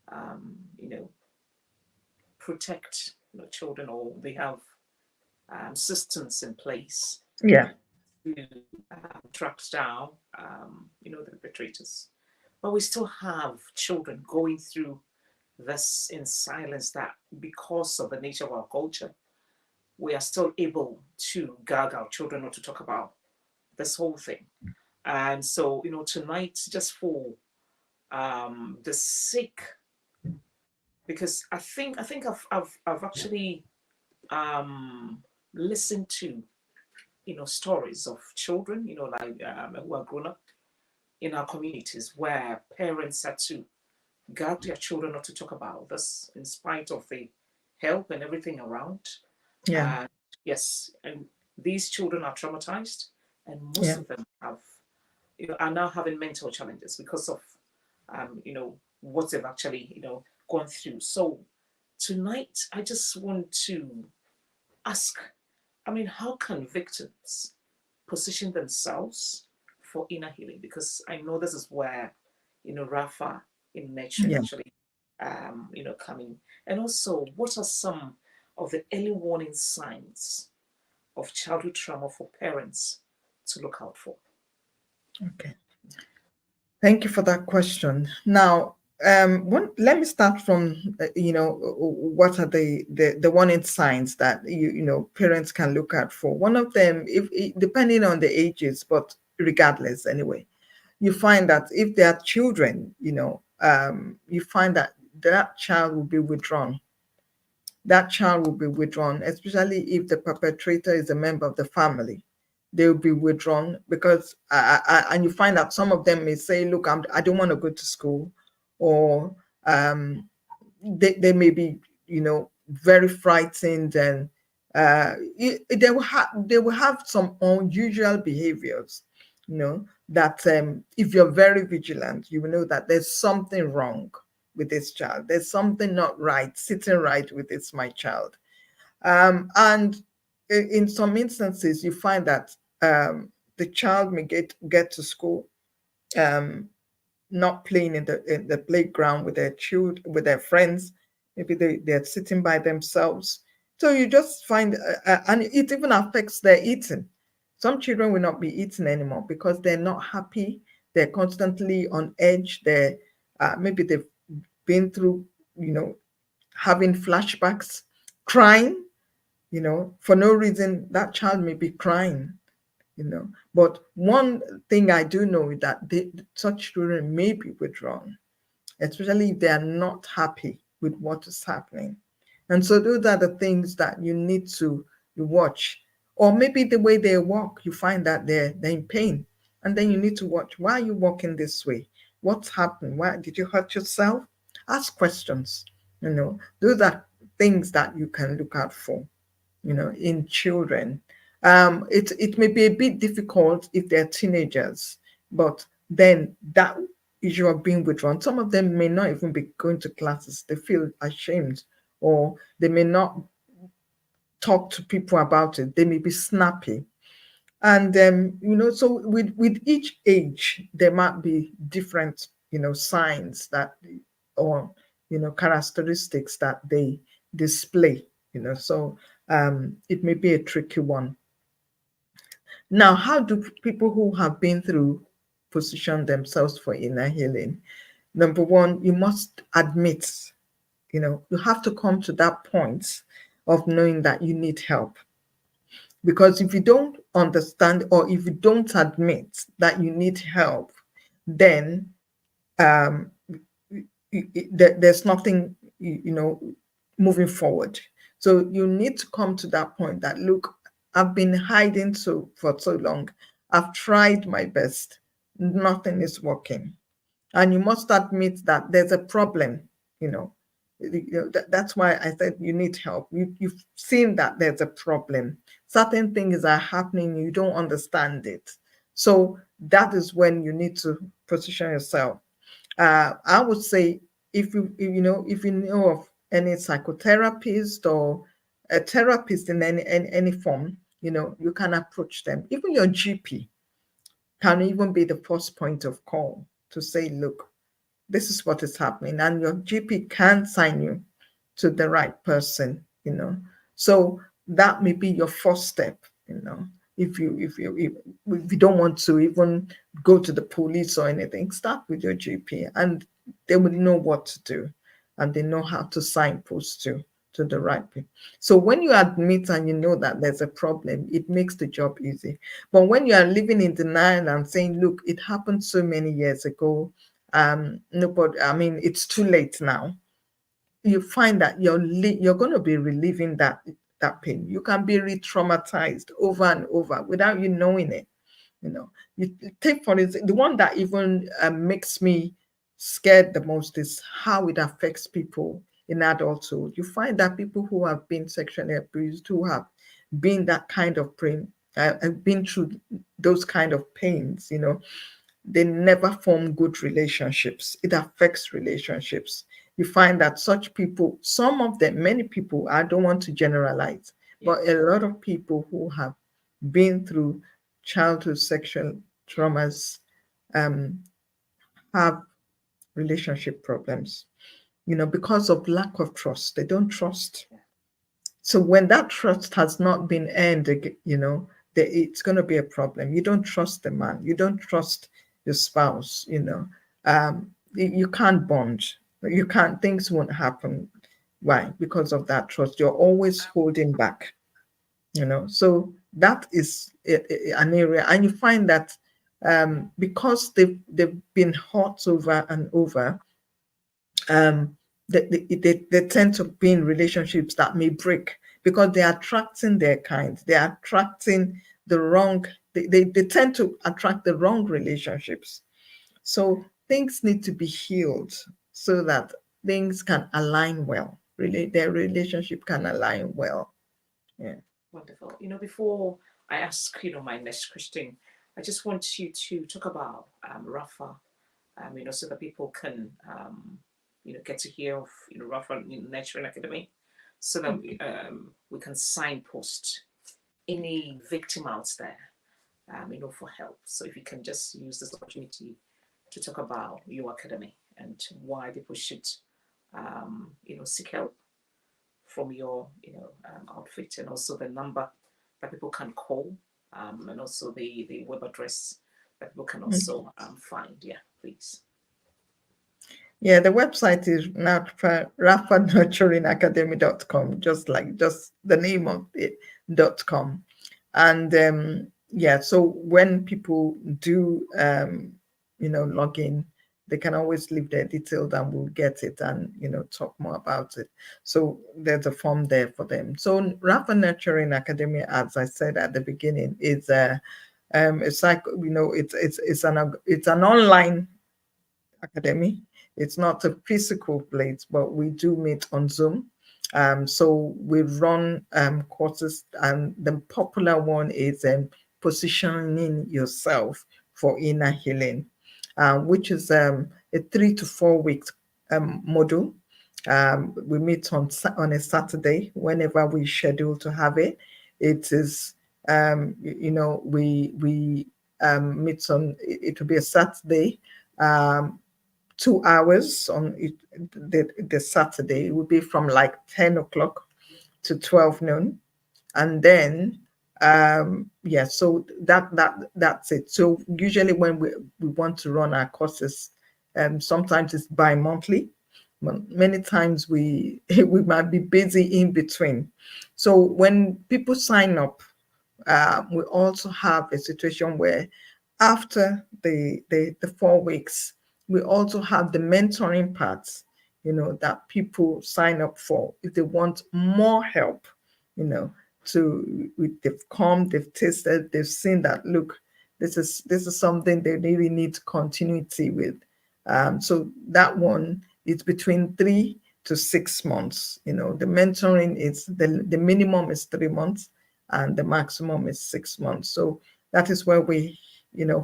um, you know protect children, or they have systems in place Yeah, to track down the perpetrators. But we still have children going through this in silence, that because of the nature of our culture, we are still able to gag our children not to talk about this whole thing. And so, tonight, just for the sake, because I've actually listened to stories of children, like who are grown up in our communities, where parents had to gag their children not to talk about this in spite of the help and everything around. yeah, And yes, and these children are traumatized, and most yeah, of them are now having mental challenges because of what they've actually gone through. So tonight, I just want to ask, I mean, how can victims position themselves for inner healing? Because I know this is where, RAPHA in nurturing yeah. actually, coming. And also, what are some of the early warning signs of childhood trauma for parents to look out for? Okay. Thank you for that question. Now, let me start from what are the warning signs that parents can look out for. One of them, depending on the ages, but regardless anyway, you find that if they are children, you find that that child will be withdrawn. That child will be withdrawn, especially if the perpetrator is a member of the family. They will be withdrawn because, and you find that some of them may say, "Look, I don't want to go to school," or um, they may be, very frightened, and they will have some unusual behaviors, that if you're very vigilant, you will know that there's something wrong with this child. There's something not right, sitting right with this my child. And in some instances, you find that the child may get to school, um, not playing in the playground with their children, with their friends. Maybe they're sitting by themselves. So you just find, and it even affects their eating. Some children will not be eating anymore because they're not happy. They're constantly on edge. Maybe they've been through, having flashbacks, crying, for no reason. That child may be crying, But one thing I do know is that such children may be withdrawn, especially if they are not happy with what is happening. And so those are the things that you need to watch. Or maybe the way they walk, you find that they're in pain. And then you need to watch, why are you walking this way? What's happened? Why did you hurt yourself? Ask questions. Those are things that you can look out for, in children. It may be a bit difficult if they're teenagers, but then that issue of being withdrawn, some of them may not even be going to classes. They feel ashamed, or they may not talk to people about it. They may be snappy. And so with each age, there might be different, signs that, or characteristics that they display. So it may be a tricky one. Now, how do people who have been through position themselves for inner healing? Number one, you must admit, you have to come to that point of knowing that you need help. Because if you don't understand, or if you don't admit that you need help, then um, there's nothing, moving forward. So you need to come to that point that, look, I've been hiding for so long. I've tried my best. Nothing is working. And you must admit that there's a problem, you know. That's why I said you need help. You've seen that there's a problem. Certain things are happening, you don't understand it. So that is when you need to position yourself. I would say, if you know of any psychotherapist or a therapist in any form, you can approach them. Even your GP can even be the first point of call to say, look, this is what is happening, and your GP can sign you to the right person. So that may be your first step. If you don't want to even go to the police or anything, start with your GP, and they will know what to do, and they know how to signpost to the right people. So when you admit and you know that there's a problem, it makes the job easy. But when you are living in denial and saying, look, it happened so many years ago, nobody, I mean, it's too late now, you find that you're going to be reliving that pain. You can be re-traumatized over and over without you knowing it. You take, for instance, the one that even makes me scared the most is how it affects people in adulthood. You find that people who have been sexually abused, who have been that kind of pain, have been through those kind of pains, they never form good relationships. It affects relationships. You find that such people, some of them, many people, I don't want to generalize, but a lot of people who have been through childhood sexual traumas um, have relationship problems, because of lack of trust. They don't trust. So when that trust has not been earned, it's going to be a problem. You don't trust the man, you don't trust your spouse, you can't bond, you can't, things won't happen. Why? Because of that trust. You're always holding back, so that is an area, and you find that because they've been hurt over and over, um, they tend to be in relationships that may break because they're attracting their kind. They're attracting the wrong, they tend to attract the wrong relationships. So things need to be healed so that things can align well. Really, their relationship can align well. Yeah. Wonderful. Before I ask, my next question, I just want you to talk about RAPHA, so that people can, get to hear of, RAPHA Nurturing Academy, so that we can signpost any victim out there, for help. So if you can just use this opportunity to talk about your academy and why people should, seek help from your, outfit, and also the number that people can call, and also the web address that people can also find. Yeah, please. Yeah, the website is raphanurturingacademy.com, just the name of it, .com. And yeah, so when people do log in, they can always leave their details and we'll get it and talk more about it. So there's a form there for them. So RAPHA Nurturing Academy, as I said at the beginning, is it's like it's an online academy. It's not a physical place, but we do meet on Zoom. So we run courses, and the popular one is positioning yourself for inner healing, which is a 3 to 4 week module. We meet on a Saturday whenever we schedule to have it. It is we meet on, it will be a Saturday. 2 hours on the Saturday. It would be from like 10 o'clock to 12 noon. And then yeah, so that's it. So usually when we want to run our courses, sometimes it's bi-monthly. Many times we we might be busy in between. So when people sign up, we also have a situation where after the 4 weeks, we also have the mentoring parts, that people sign up for if they want more help, they've come, they've tasted, they've seen that, look, this is something they really need continuity with. So that one is between 3 to 6 months. The mentoring is the minimum is 3 months and the maximum is 6 months. So that is where we,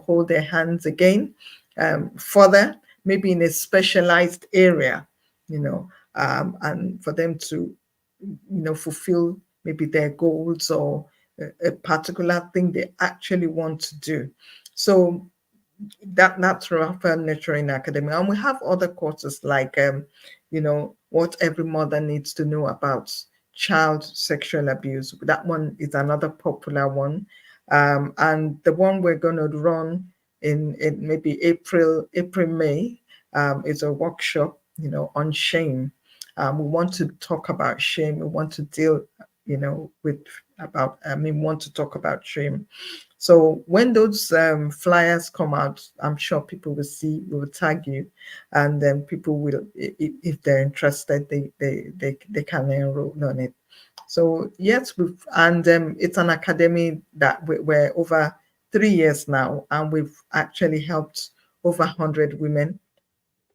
hold their hands again, further, maybe in a specialized area, and for them to, fulfill maybe their goals or a particular thing they actually want to do. So that's RAPHA Nurturing Academy. And we have other courses like, what every mother needs to know about child sexual abuse. That one is another popular one. And the one we're going to run in maybe May, is a workshop, on shame. We want to talk about shame. We want to deal, with we want to talk about shame. So when those flyers come out, I'm sure people will see, we will tag you, and then people will, if they're interested, they can enroll on it. So yes, it's an academy that we're over 3 years now, and we've actually helped over 100 women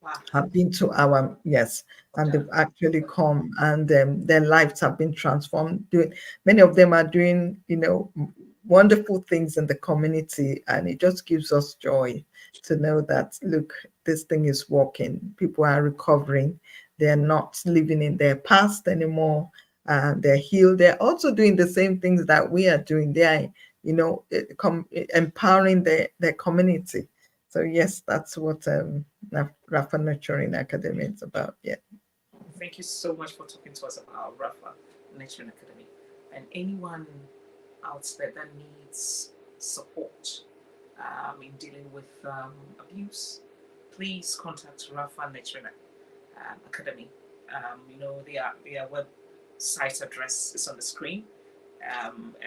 Wow. have been to our, yes, and they've actually come, and their lives have been transformed. Many of them are doing wonderful things in the community, and it just gives us joy to know that, look, this thing is working. People are recovering. They're not living in their past anymore. They're healed. They're also doing the same things that we are doing. They are empowering their community. So yes, that's what RAPHA Nurturing Academy is about. Yeah. Thank you so much for talking to us about RAPHA Nurturing Academy. And anyone out there that needs support in dealing with abuse, please contact RAPHA Nurturing Academy. Their website address is on the screen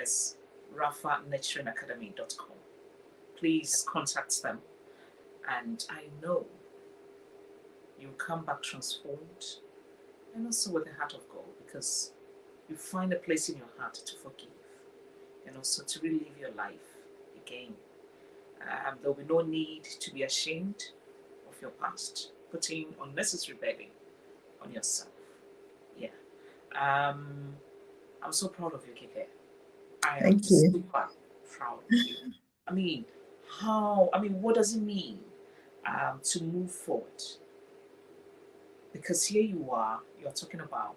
as raphanurturingacademy.com. Please contact them, and I know you'll come back transformed and also with the heart of God, because you find a place in your heart to forgive and also to relive your life again. There will be no need to be ashamed of your past, putting unnecessary burden on yourself. Yeah. I'm so proud of you, Kike. I am Thank you. super proud of you. I mean, what does it mean to move forward? Because here you're talking about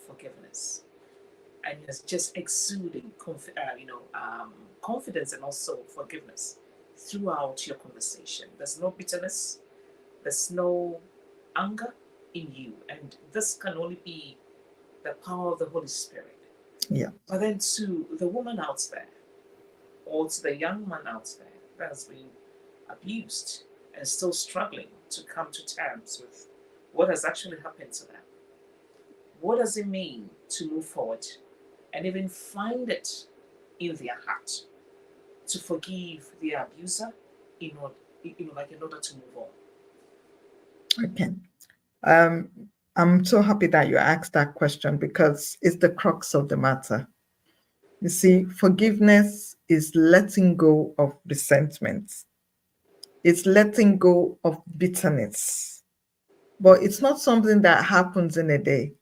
forgiveness, and you're just exuding confidence and also forgiveness throughout your conversation. There's no bitterness, there's no anger in you, and this can only be the power of the Holy Spirit. Yeah. But then to the woman out there, or to the young man out there that has been abused and still struggling to come to terms with what has actually happened to them, what does it mean to move forward and even find it in their heart to forgive the abuser in order to move on? Okay. Um, I'm so happy that you asked that question, because it's the crux of the matter. You see, forgiveness is letting go of resentment. It's letting go of bitterness. But it's not something that happens in a day.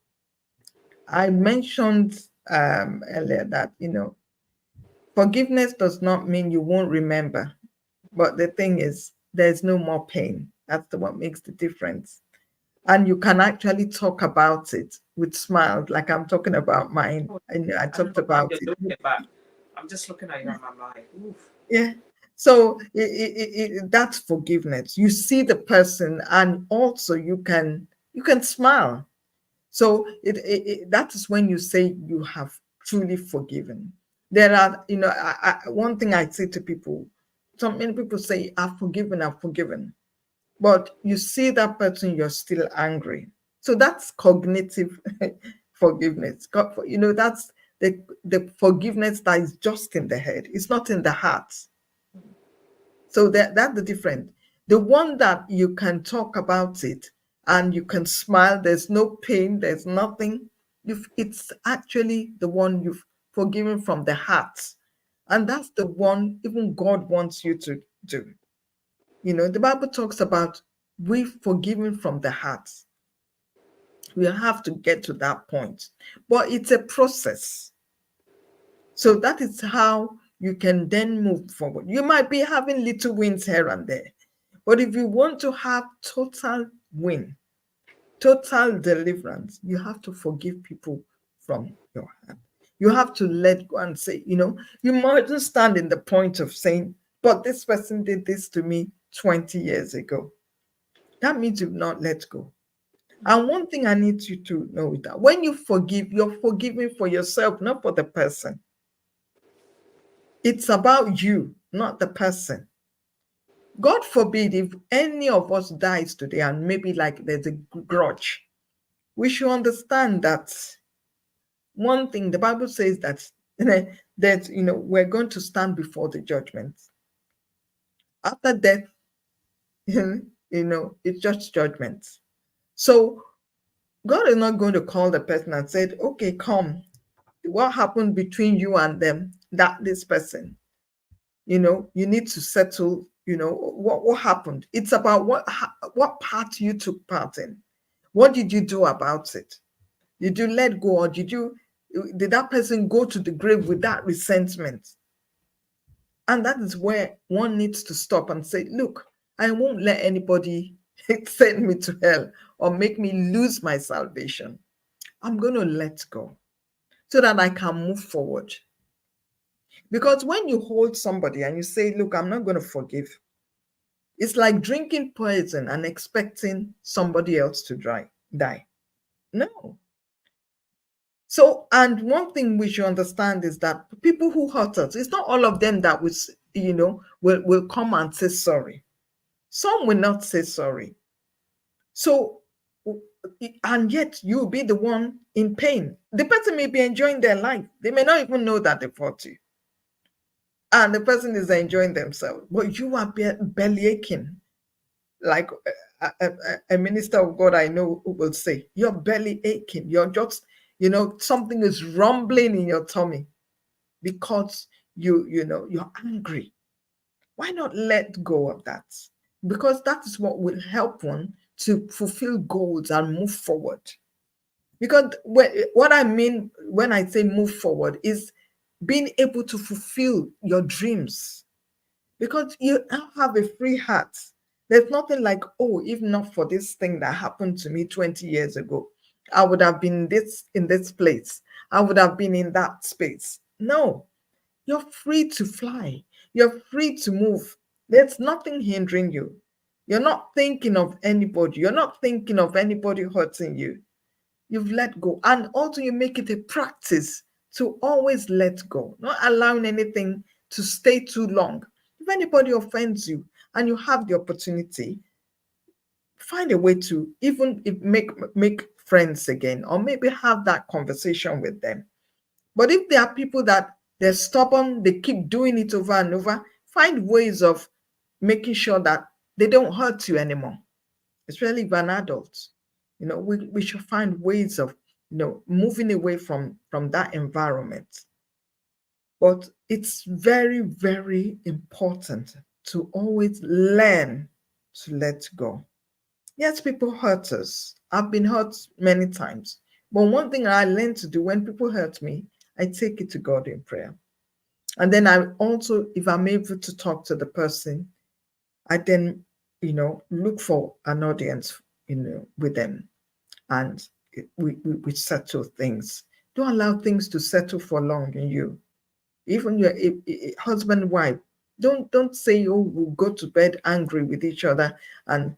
I mentioned earlier that, forgiveness does not mean you won't remember. But the thing is, there's no more pain. That's what makes the difference. And you can actually talk about it with smiles, like I'm talking about mine. Oh, I I know talked how about you're it. doing it, but I'm just looking at you and I'm like, oof. Yeah. So that's forgiveness. You see the person, and also you can smile. So that is when you say you have truly forgiven. There are, one thing I say to people, so many people say, I've forgiven. But you see that person, you're still angry. So that's cognitive forgiveness. That's the forgiveness that is just in the head. It's not in the heart. So that's the difference. The one that you can talk about it and you can smile, there's no pain, there's nothing. It's actually the one you've forgiven from the heart. And that's the one even God wants you to do. The Bible talks about we forgiven from the heart. We have to get to that point. But it's a process. So that is how you can then move forward. You might be having little wins here and there. But if you want to have total win, total deliverance, you have to forgive people from your heart. You have to let go and say, you mightn't stand in the point of saying, but this person did this to me 20 years ago. That means you've not let go. And one thing I need you to know is that when you forgive, you're forgiving for yourself, not for the person. It's about you, not the person. God forbid if any of us dies today and maybe like there's a grudge, we should understand that one thing the Bible says that we're going to stand before the judgment. After death, it's just judgment. So God is not going to call the person and said, okay, come. What happened between you and them, this person? You need to settle, what happened. It's about what part you took part in. What did you do about it? Did you let go, or did that person go to the grave with that resentment? And that is where one needs to stop and say, look, I won't let anybody send me to hell or make me lose my salvation. I'm going to let go so that I can move forward. Because when you hold somebody and you say, look, I'm not going to forgive, it's like drinking poison and expecting somebody else to die. No. So, and one thing we should understand is that people who hurt us, it's not all of them that will come and say sorry. Some will not say sorry. So, and yet you'll be the one in pain. The person may be enjoying their life. They may not even know that they fought you. And the person is enjoying themselves. But you are belly aching. Like a minister of God I know who will say, your belly aching. You're just, something is rumbling in your tummy because you're angry. Why not let go of that? Because that is what will help one to fulfill goals and move forward. Because what I mean when I say move forward is being able to fulfill your dreams. Because you now have a free heart. There's nothing like, oh, if not for this thing that happened to me 20 years ago, I would have been in this place. I would have been in that space. No, you're free to fly. You're free to move. There's nothing hindering you. You're not thinking of anybody. You're not thinking of anybody hurting you. You've let go. And also, you make it a practice to always let go, not allowing anything to stay too long. If anybody offends you and you have the opportunity, find a way to even make friends again, or maybe have that conversation with them. But if there are people that they're stubborn, they keep doing it over and over, find ways of making sure that they don't hurt you anymore, especially if an adult. We should find ways of, moving away from that environment. But it's very, very important to always learn to let go. Yes, people hurt us. I've been hurt many times. But one thing I learned to do when people hurt me, I take it to God in prayer. And then I also, if I'm able to talk to the person, I then, look for an audience, with them. And we settle things. Don't allow things to settle for long in you. Even your husband, wife, don't say, oh, we'll go to bed angry with each other, and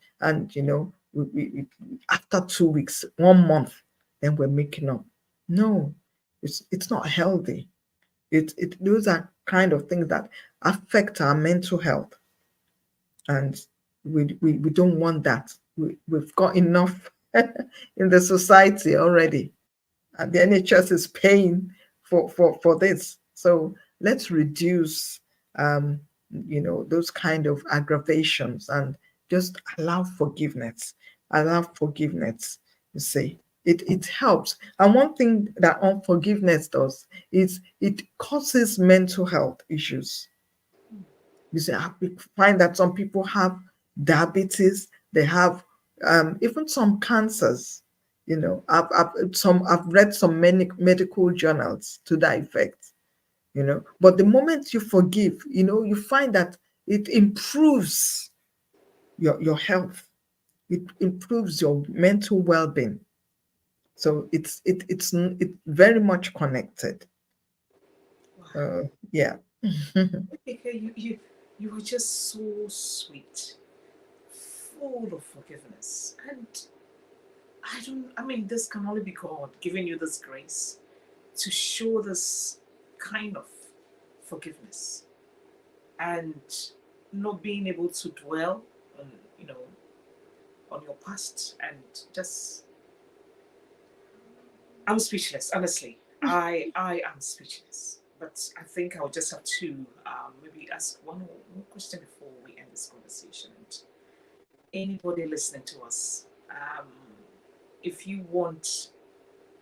after 2 weeks, 1 month, then we're making up. No, it's not healthy. Those are kind of things that affect our mental health, and we don't want that. We've got enough in the society already, and the NHS is paying for this. So let's reduce, those kind of aggravations, and just allow forgiveness. Allow forgiveness. You see, it helps. And one thing that unforgiveness does is it causes mental health issues. You see, I find that some people have diabetes, they have even some cancers. I've read some medical journals to that effect. But the moment you forgive, you find that it improves your health, it improves your mental well-being. So it's very much connected. Wow. Yeah. Okay, you were just so sweet, full of forgiveness. And I mean, this can only be God giving you this grace to show this kind of forgiveness and not being able to dwell on, you know, on your past and just, I'm speechless, honestly. I am speechless. But I think I'll just have to maybe ask one more question before we end this conversation. And anybody listening to us, if you want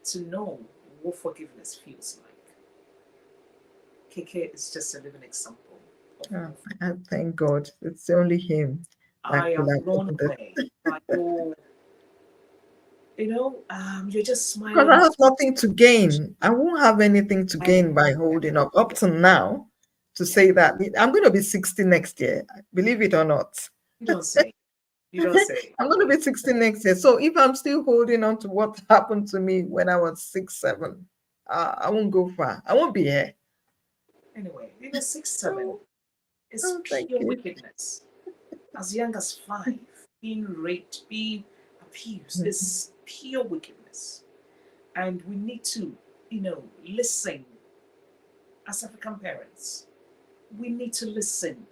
to know what forgiveness feels like, Kike is just a living example of Oh, what I thank God. It's only Him that I could am have blown opened it. away by your, you're just Because I smiling. have nothing to gain. I won't have anything to I gain by holding up to now to say that I'm going to be 60 next year. Believe it or not. You don't say. You don't say. I'm going to be 60 next year. So if I'm still holding on to what happened to me when I was 6, 7, I won't go far. I won't be here. Anyway, 6, 7 So, is oh, thank pure you. wickedness. As young as 5, being raped, being abused is pure wickedness. And we need to, listen. As African parents, we need to listen,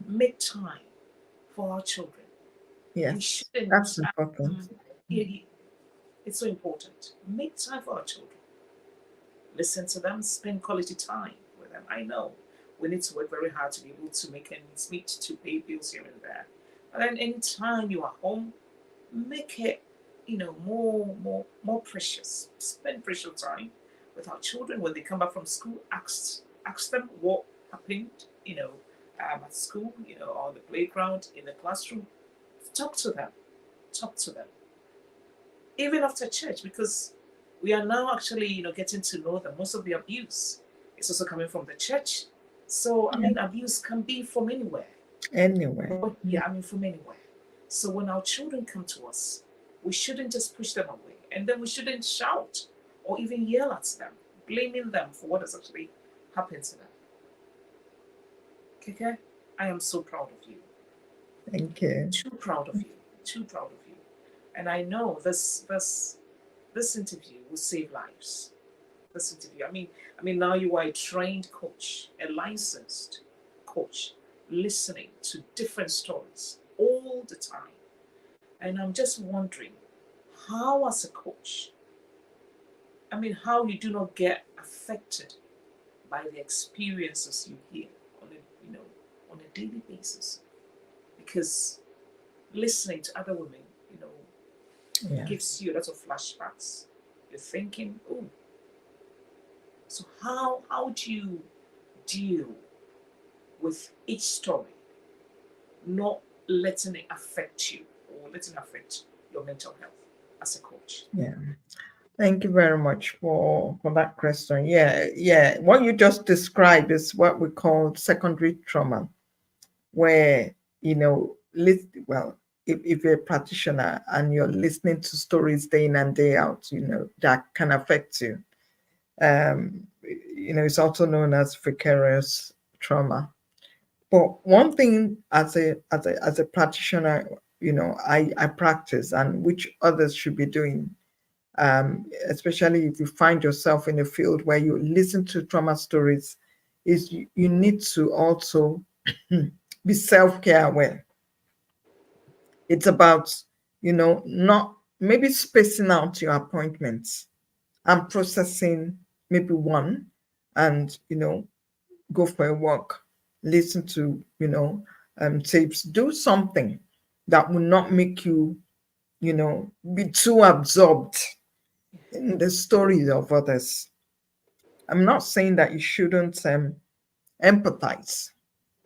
make time for our children. We Yes, shouldn't. that's important. It, it's so important. Make time for our children. Listen to them. Spend quality time with them. I know we need to work very hard to be able to make ends meet, to pay bills here and there. But then, anytime you are home, make it, more precious. Spend precious time with our children when they come back from school. Ask them what happened, at school, on the playground, in the classroom. Talk to them. Talk to them. Even after church, because we are now actually, getting to know that most of the abuse is also coming from the church. So, I Yeah. mean, abuse can be from anywhere. Anyway, But yeah, I mean, from anywhere. So when our children come to us, we shouldn't just push them away. And then we shouldn't shout or even yell at them, blaming them for what has actually happened to them. Kike, I am so proud of you. thank you. Too proud of you. Too proud of you. And I know this interview will save lives. This interview. I mean now you are a trained coach, a licensed coach, listening to different stories all the time. And I'm just wondering how, as a coach, how you do not get affected by the experiences you hear on a daily basis. Because listening to other women, Yeah. gives you a lot of flashbacks. You're thinking, oh, so how do you deal with each story, not letting it affect you or letting it affect your mental health as a coach? Yeah. Thank you very much for that question. Yeah. What you just described is what we call secondary trauma, where well, if you're a practitioner and you're listening to stories day in and day out, that can affect you. It's also known as vicarious trauma. But one thing as a practitioner, I practice, and which others should be doing, especially if you find yourself in a field where you listen to trauma stories, is you need to also be self-care aware. It's about, not maybe spacing out your appointments and processing maybe one, and go for a walk, listen to tapes, do something that will not make you be too absorbed in the stories of others. I'm not saying that you shouldn't empathize,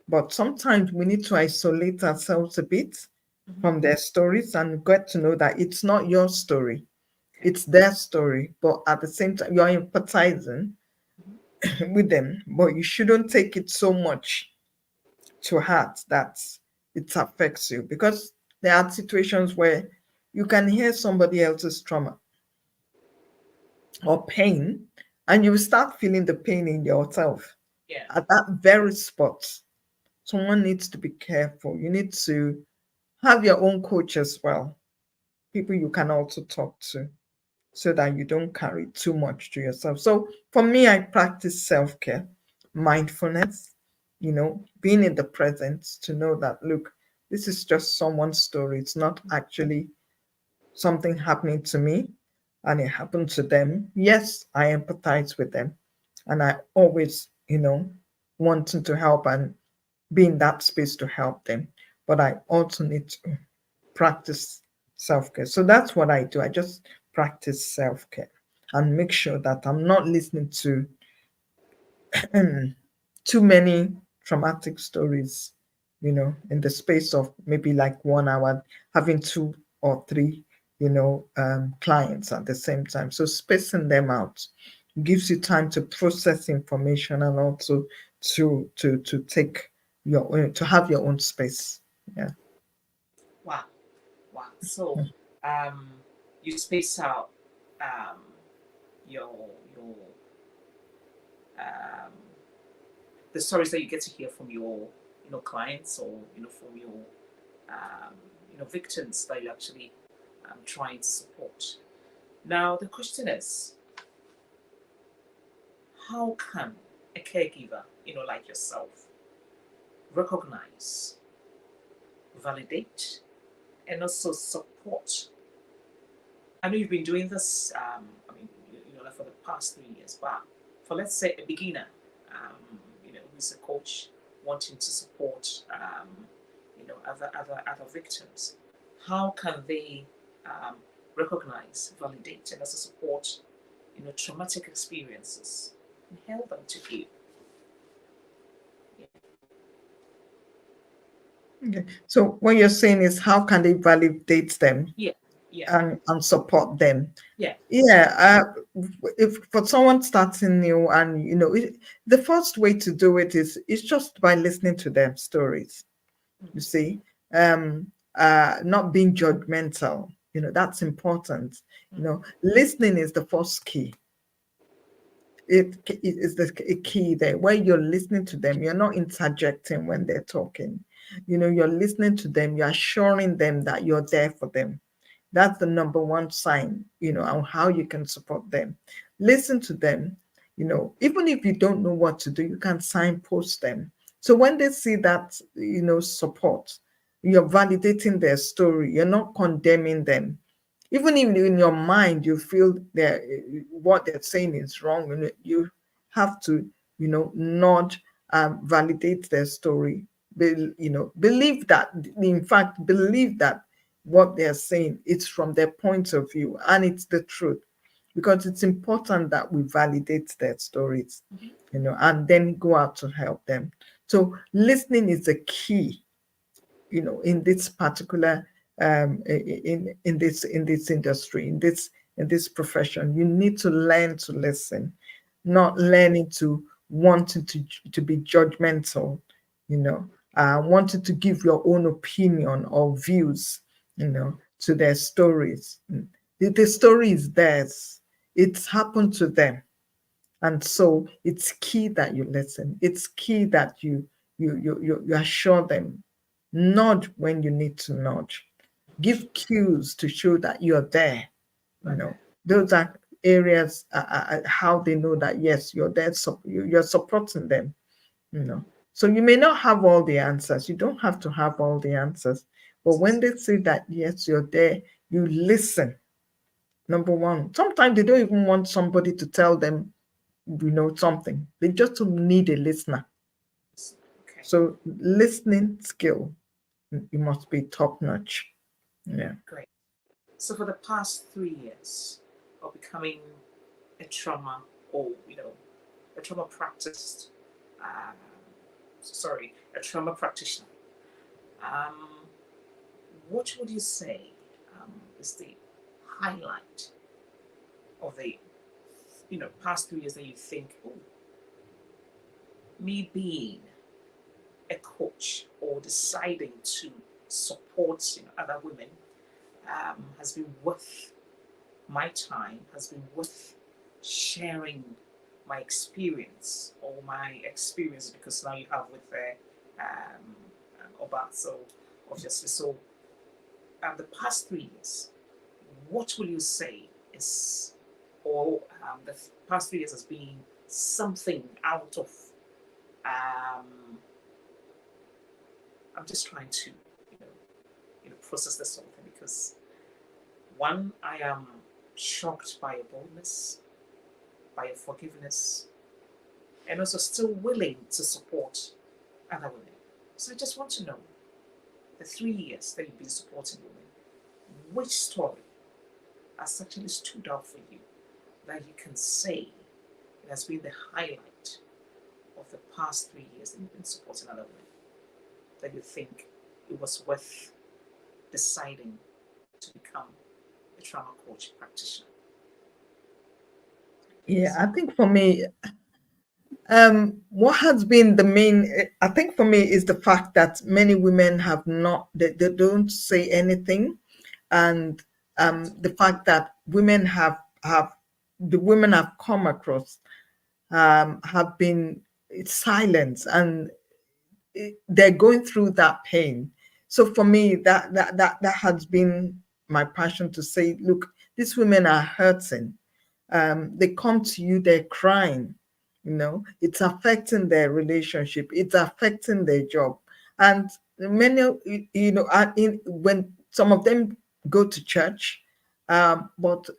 but sometimes we need to isolate ourselves a bit Mm-hmm. from their stories and get to know that it's not your story, Okay. it's their story. But at the same time, you're empathizing Mm-hmm. with them, but you shouldn't take it so much to heart that it affects you, because there are situations where you can hear somebody else's trauma or pain, and you start feeling the pain in yourself Yeah. at that very spot. Someone needs to be careful. You need to have your own coach as well, people you can also talk to, so that you don't carry too much to yourself. So for me, I practice self-care, mindfulness, being in the present, to know that, look, this is just someone's story. It's not actually something happening to me, and it happened to them. Yes, I empathize with them, and I always, wanting to help and be in that space to help them. But I also need to practice self-care. So that's what I do. I just practice self-care and make sure that I'm not listening to too many traumatic stories, in the space of maybe like 1 hour, having two or three, clients at the same time. So spacing them out gives you time to process information, and also to take your own, to have your own space. Yeah. Wow. Wow. So, um, you space out um, your your um, the stories that you get to hear from your clients, or from your victims that you actually trying to support. Now the question is, how can a caregiver, like yourself, recognize, validate, and also support? I know you've been doing this, like for the past 3 years, but for, let's say, a beginner, who's a coach wanting to support, other victims, how can they recognize, validate, and also support, traumatic experiences and help them to heal? Yeah. Okay. So what you're saying is how can they validate them Yeah. Yeah. and support them? Yeah. Yeah. If for someone starting new, and the first way to do it is just by listening to their stories. You see, not being judgmental. That's important. Listening is the first key. It is the key there, where you're listening to them. You're not interjecting when they're talking. You're listening to them. You're assuring them that you're there for them. That's the number one sign, on how you can support them. Listen to them. Even if you don't know what to do, you can signpost them. So when they see that, support, you're validating their story. You're not condemning them. Even if in your mind you feel that what they're saying is wrong, you have to, nod, validate their story. Believe that. In fact, believe that what they're saying, it's from their point of view and it's the truth, because it's important that we validate their stories, and then go out to help them. So listening is the key, in this particular, in this industry, in this profession. You need to learn to listen, not learning to wanting to be judgmental, wanting to give your own opinion or views, to their stories. The story is theirs. It's happened to them. And so it's key that you listen. It's key that you assure them. Nod when you need to nudge. Give cues to show that you're there. Okay. Those are areas, how they know that yes, you're there. You're supporting them. So you may not have all the answers. You don't have to have all the answers. But when they say that yes, you're there, you listen. Number one, sometimes they don't even want somebody to tell them, something. They just need a listener. Okay. So listening skill, you must be top notch. Yeah. Great. So for the past 3 years of becoming a trauma, or a trauma practiced, um, a trauma practitioner, um, what would you say is the highlight of the past 3 years that you think, oh, me being a coach or deciding to support other women has been worth my time, has been worth sharing my experience, or my experience, because now you have with Oba, so obviously. So the past 3 years, what will you say is, or the past 3 years has been something out of, I'm just trying to, process this whole thing, because one, I am shocked by your boldness, by your forgiveness, and also still willing to support other women. So I just want to know, the 3 years that you've been supporting women, which story has actually stood out for you that you can say it has been the highlight of the past 3 years that you've been supporting other women, that you think it was worth deciding to become a trauma coach practitioner? Yeah, I think for me, what has been the main, I think for me, is the fact that many women have not, they don't say anything. And the fact that the women have come across, have been silent, and they're going through that pain. So for me, that has been my passion, to say, look, these women are hurting. They come to you, they're crying, It's affecting their relationship, it's affecting their job. And many, are in when some of them go to church, but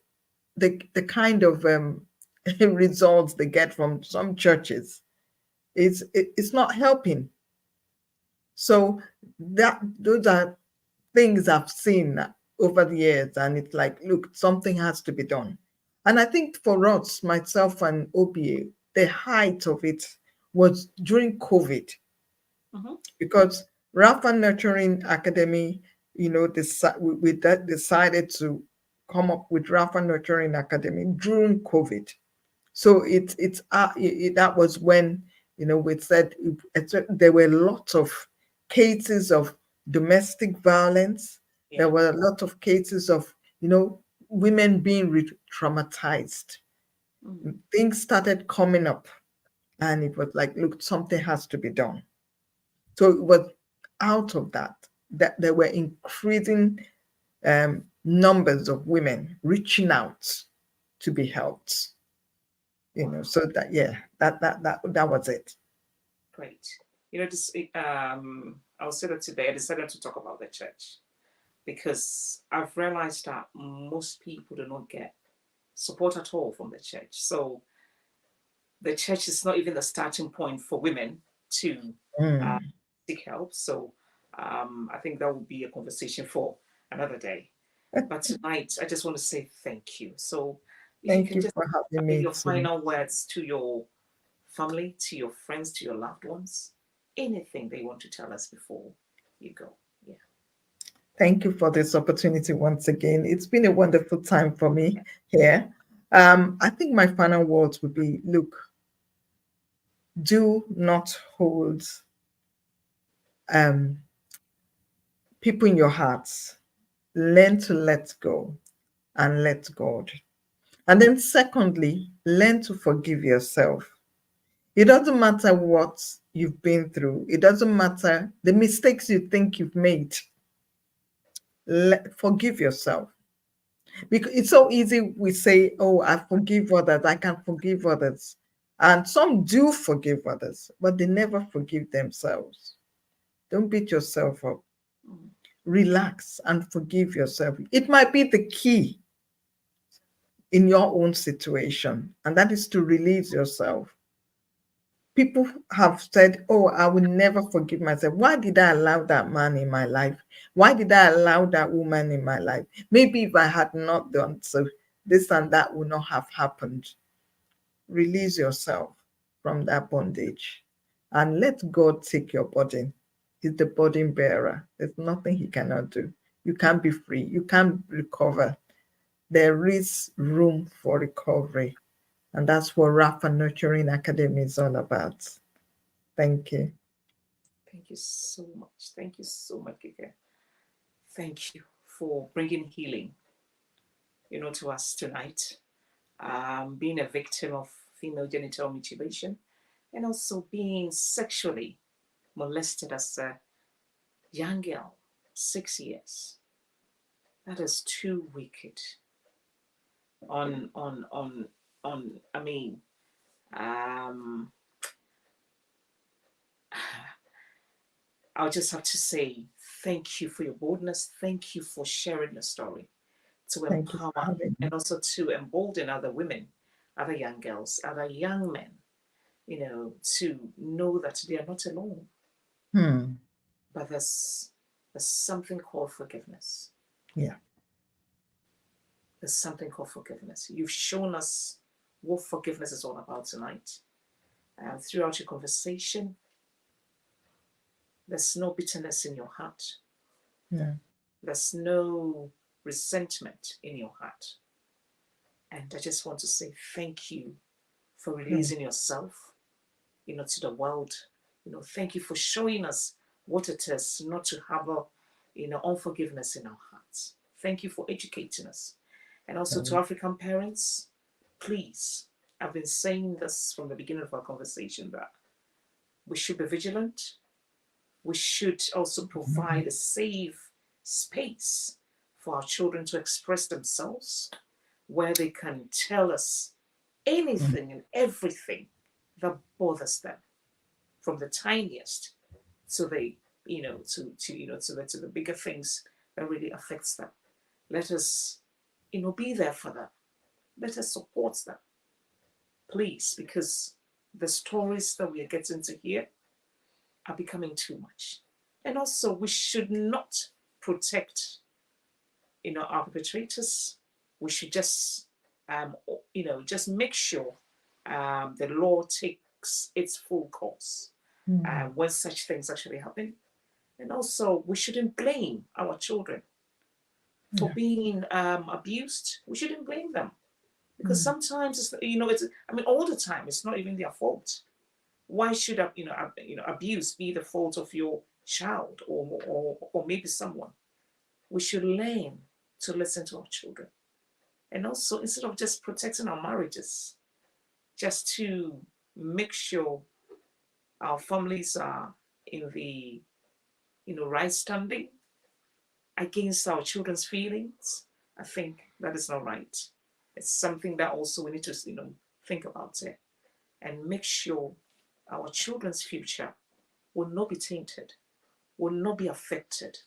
the kind of results they get from some churches it's not helping. So that those are things I've seen over the years, and it's like, look, something has to be done. And I think for us, myself and OBA, the height of it was during COVID, Mhm. because RAPHA Nurturing Academy, that decided to come up with RAPHA Nurturing Academy during COVID. So that was when we said there were lots of cases of domestic violence. There Yeah. were a lot of cases of women being traumatized. Mm. Things started coming up, and it was like, look, something has to be done. So it was out of that there were increasing numbers of women reaching out to be helped. Wow. So that was it. Great. I'll say that today I decided to talk about the church because I've realized that most people do not get support at all from the church. So the church is not even the starting point for women to uh, Mm. seek help. So I think that would be a conversation for another day. But tonight, I just want to say thank you. So if you Thank can you just for having say me your too. final words to your family, to your friends, to your loved ones, anything they want to tell us before you go. Yeah. Thank you for this opportunity once again. It's been a wonderful time for me Yeah. here. I think my final words would be, look, do not hold um, people in your hearts. Learn to let go and let God. And then secondly, learn to forgive yourself. It doesn't matter what you've been through. It doesn't matter the mistakes you think you've made. Forgive yourself. Because it's so easy, we say, oh, I forgive others, I can forgive others. And some do forgive others, but they never forgive themselves. Don't beat yourself up. Mm. Relax and forgive yourself. It might be the key in your own situation, and that is to release yourself. People have said, oh, I will never forgive myself. Why did I allow that man in my life? Why did I allow that woman in my life? Maybe if I had not done so, this and that would not have happened. Release yourself from that bondage and let God take your burden. He's the burden bearer. There's nothing he cannot do. You can be free. You can recover. There is room for recovery. And that's what RAPHA Nurturing Academy is all about. Thank you. Thank you so much. Thank you so much, Kike. Thank you for bringing healing, to us tonight. Being a victim of female genital mutilation and also being sexually molested as a young girl, 6 years. That is too wicked. On I mean, um I'll just have to say thank you for your boldness. Thank you for sharing the story to Thank you for empower having me. and also to embolden other women, other young girls, other young men, to know that they are not alone. Hmm. But there's something called forgiveness. Yeah. There's something called forgiveness. You've shown us what forgiveness is all about tonight. Throughout your conversation, there's no bitterness in your heart. Yeah. There's no resentment in your heart. And I just want to say thank you for Hmm. releasing yourself, to the world. Thank you for showing us what it is not to have unforgiveness in our hearts. Thank you for educating us. And also to African parents, please, I've been saying this from the beginning of our conversation that we should be vigilant. We should also provide a safe space for our children to express themselves, where they can tell us anything and everything that bothers them, from the tiniest to the to the bigger things that really affects them. Let us be there for them. Let us support them, please, because the stories that we are getting to hear are becoming too much. And also, we should not protect our perpetrators. We should just just make sure the law takes its full course when such things actually happen. And also, we shouldn't blame our children for being abused. We shouldn't blame them, because sometimes it's all the time it's not even their fault. Why should abuse be the fault of your child, or maybe someone? We should learn to listen to our children, and also, instead of just protecting our marriages, just to make sure our families are in the right standing against our children's feelings. I think that is not right. It's something that also we need to think about it, and make sure our children's future will not be tainted, will not be affected,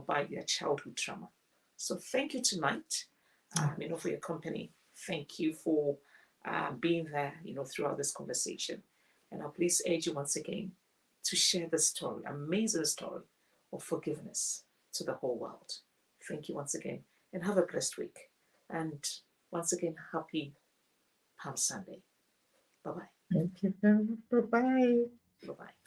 by their childhood trauma. So thank you tonight, for your company. Thank you for being there, throughout this conversation. And I'll please urge you once again to share the story, amazing story of forgiveness to the whole world. Thank you once again, and have a blessed week. And once again, happy Palm Sunday. Bye-bye. Thank you very much. Bye-bye. Bye-bye.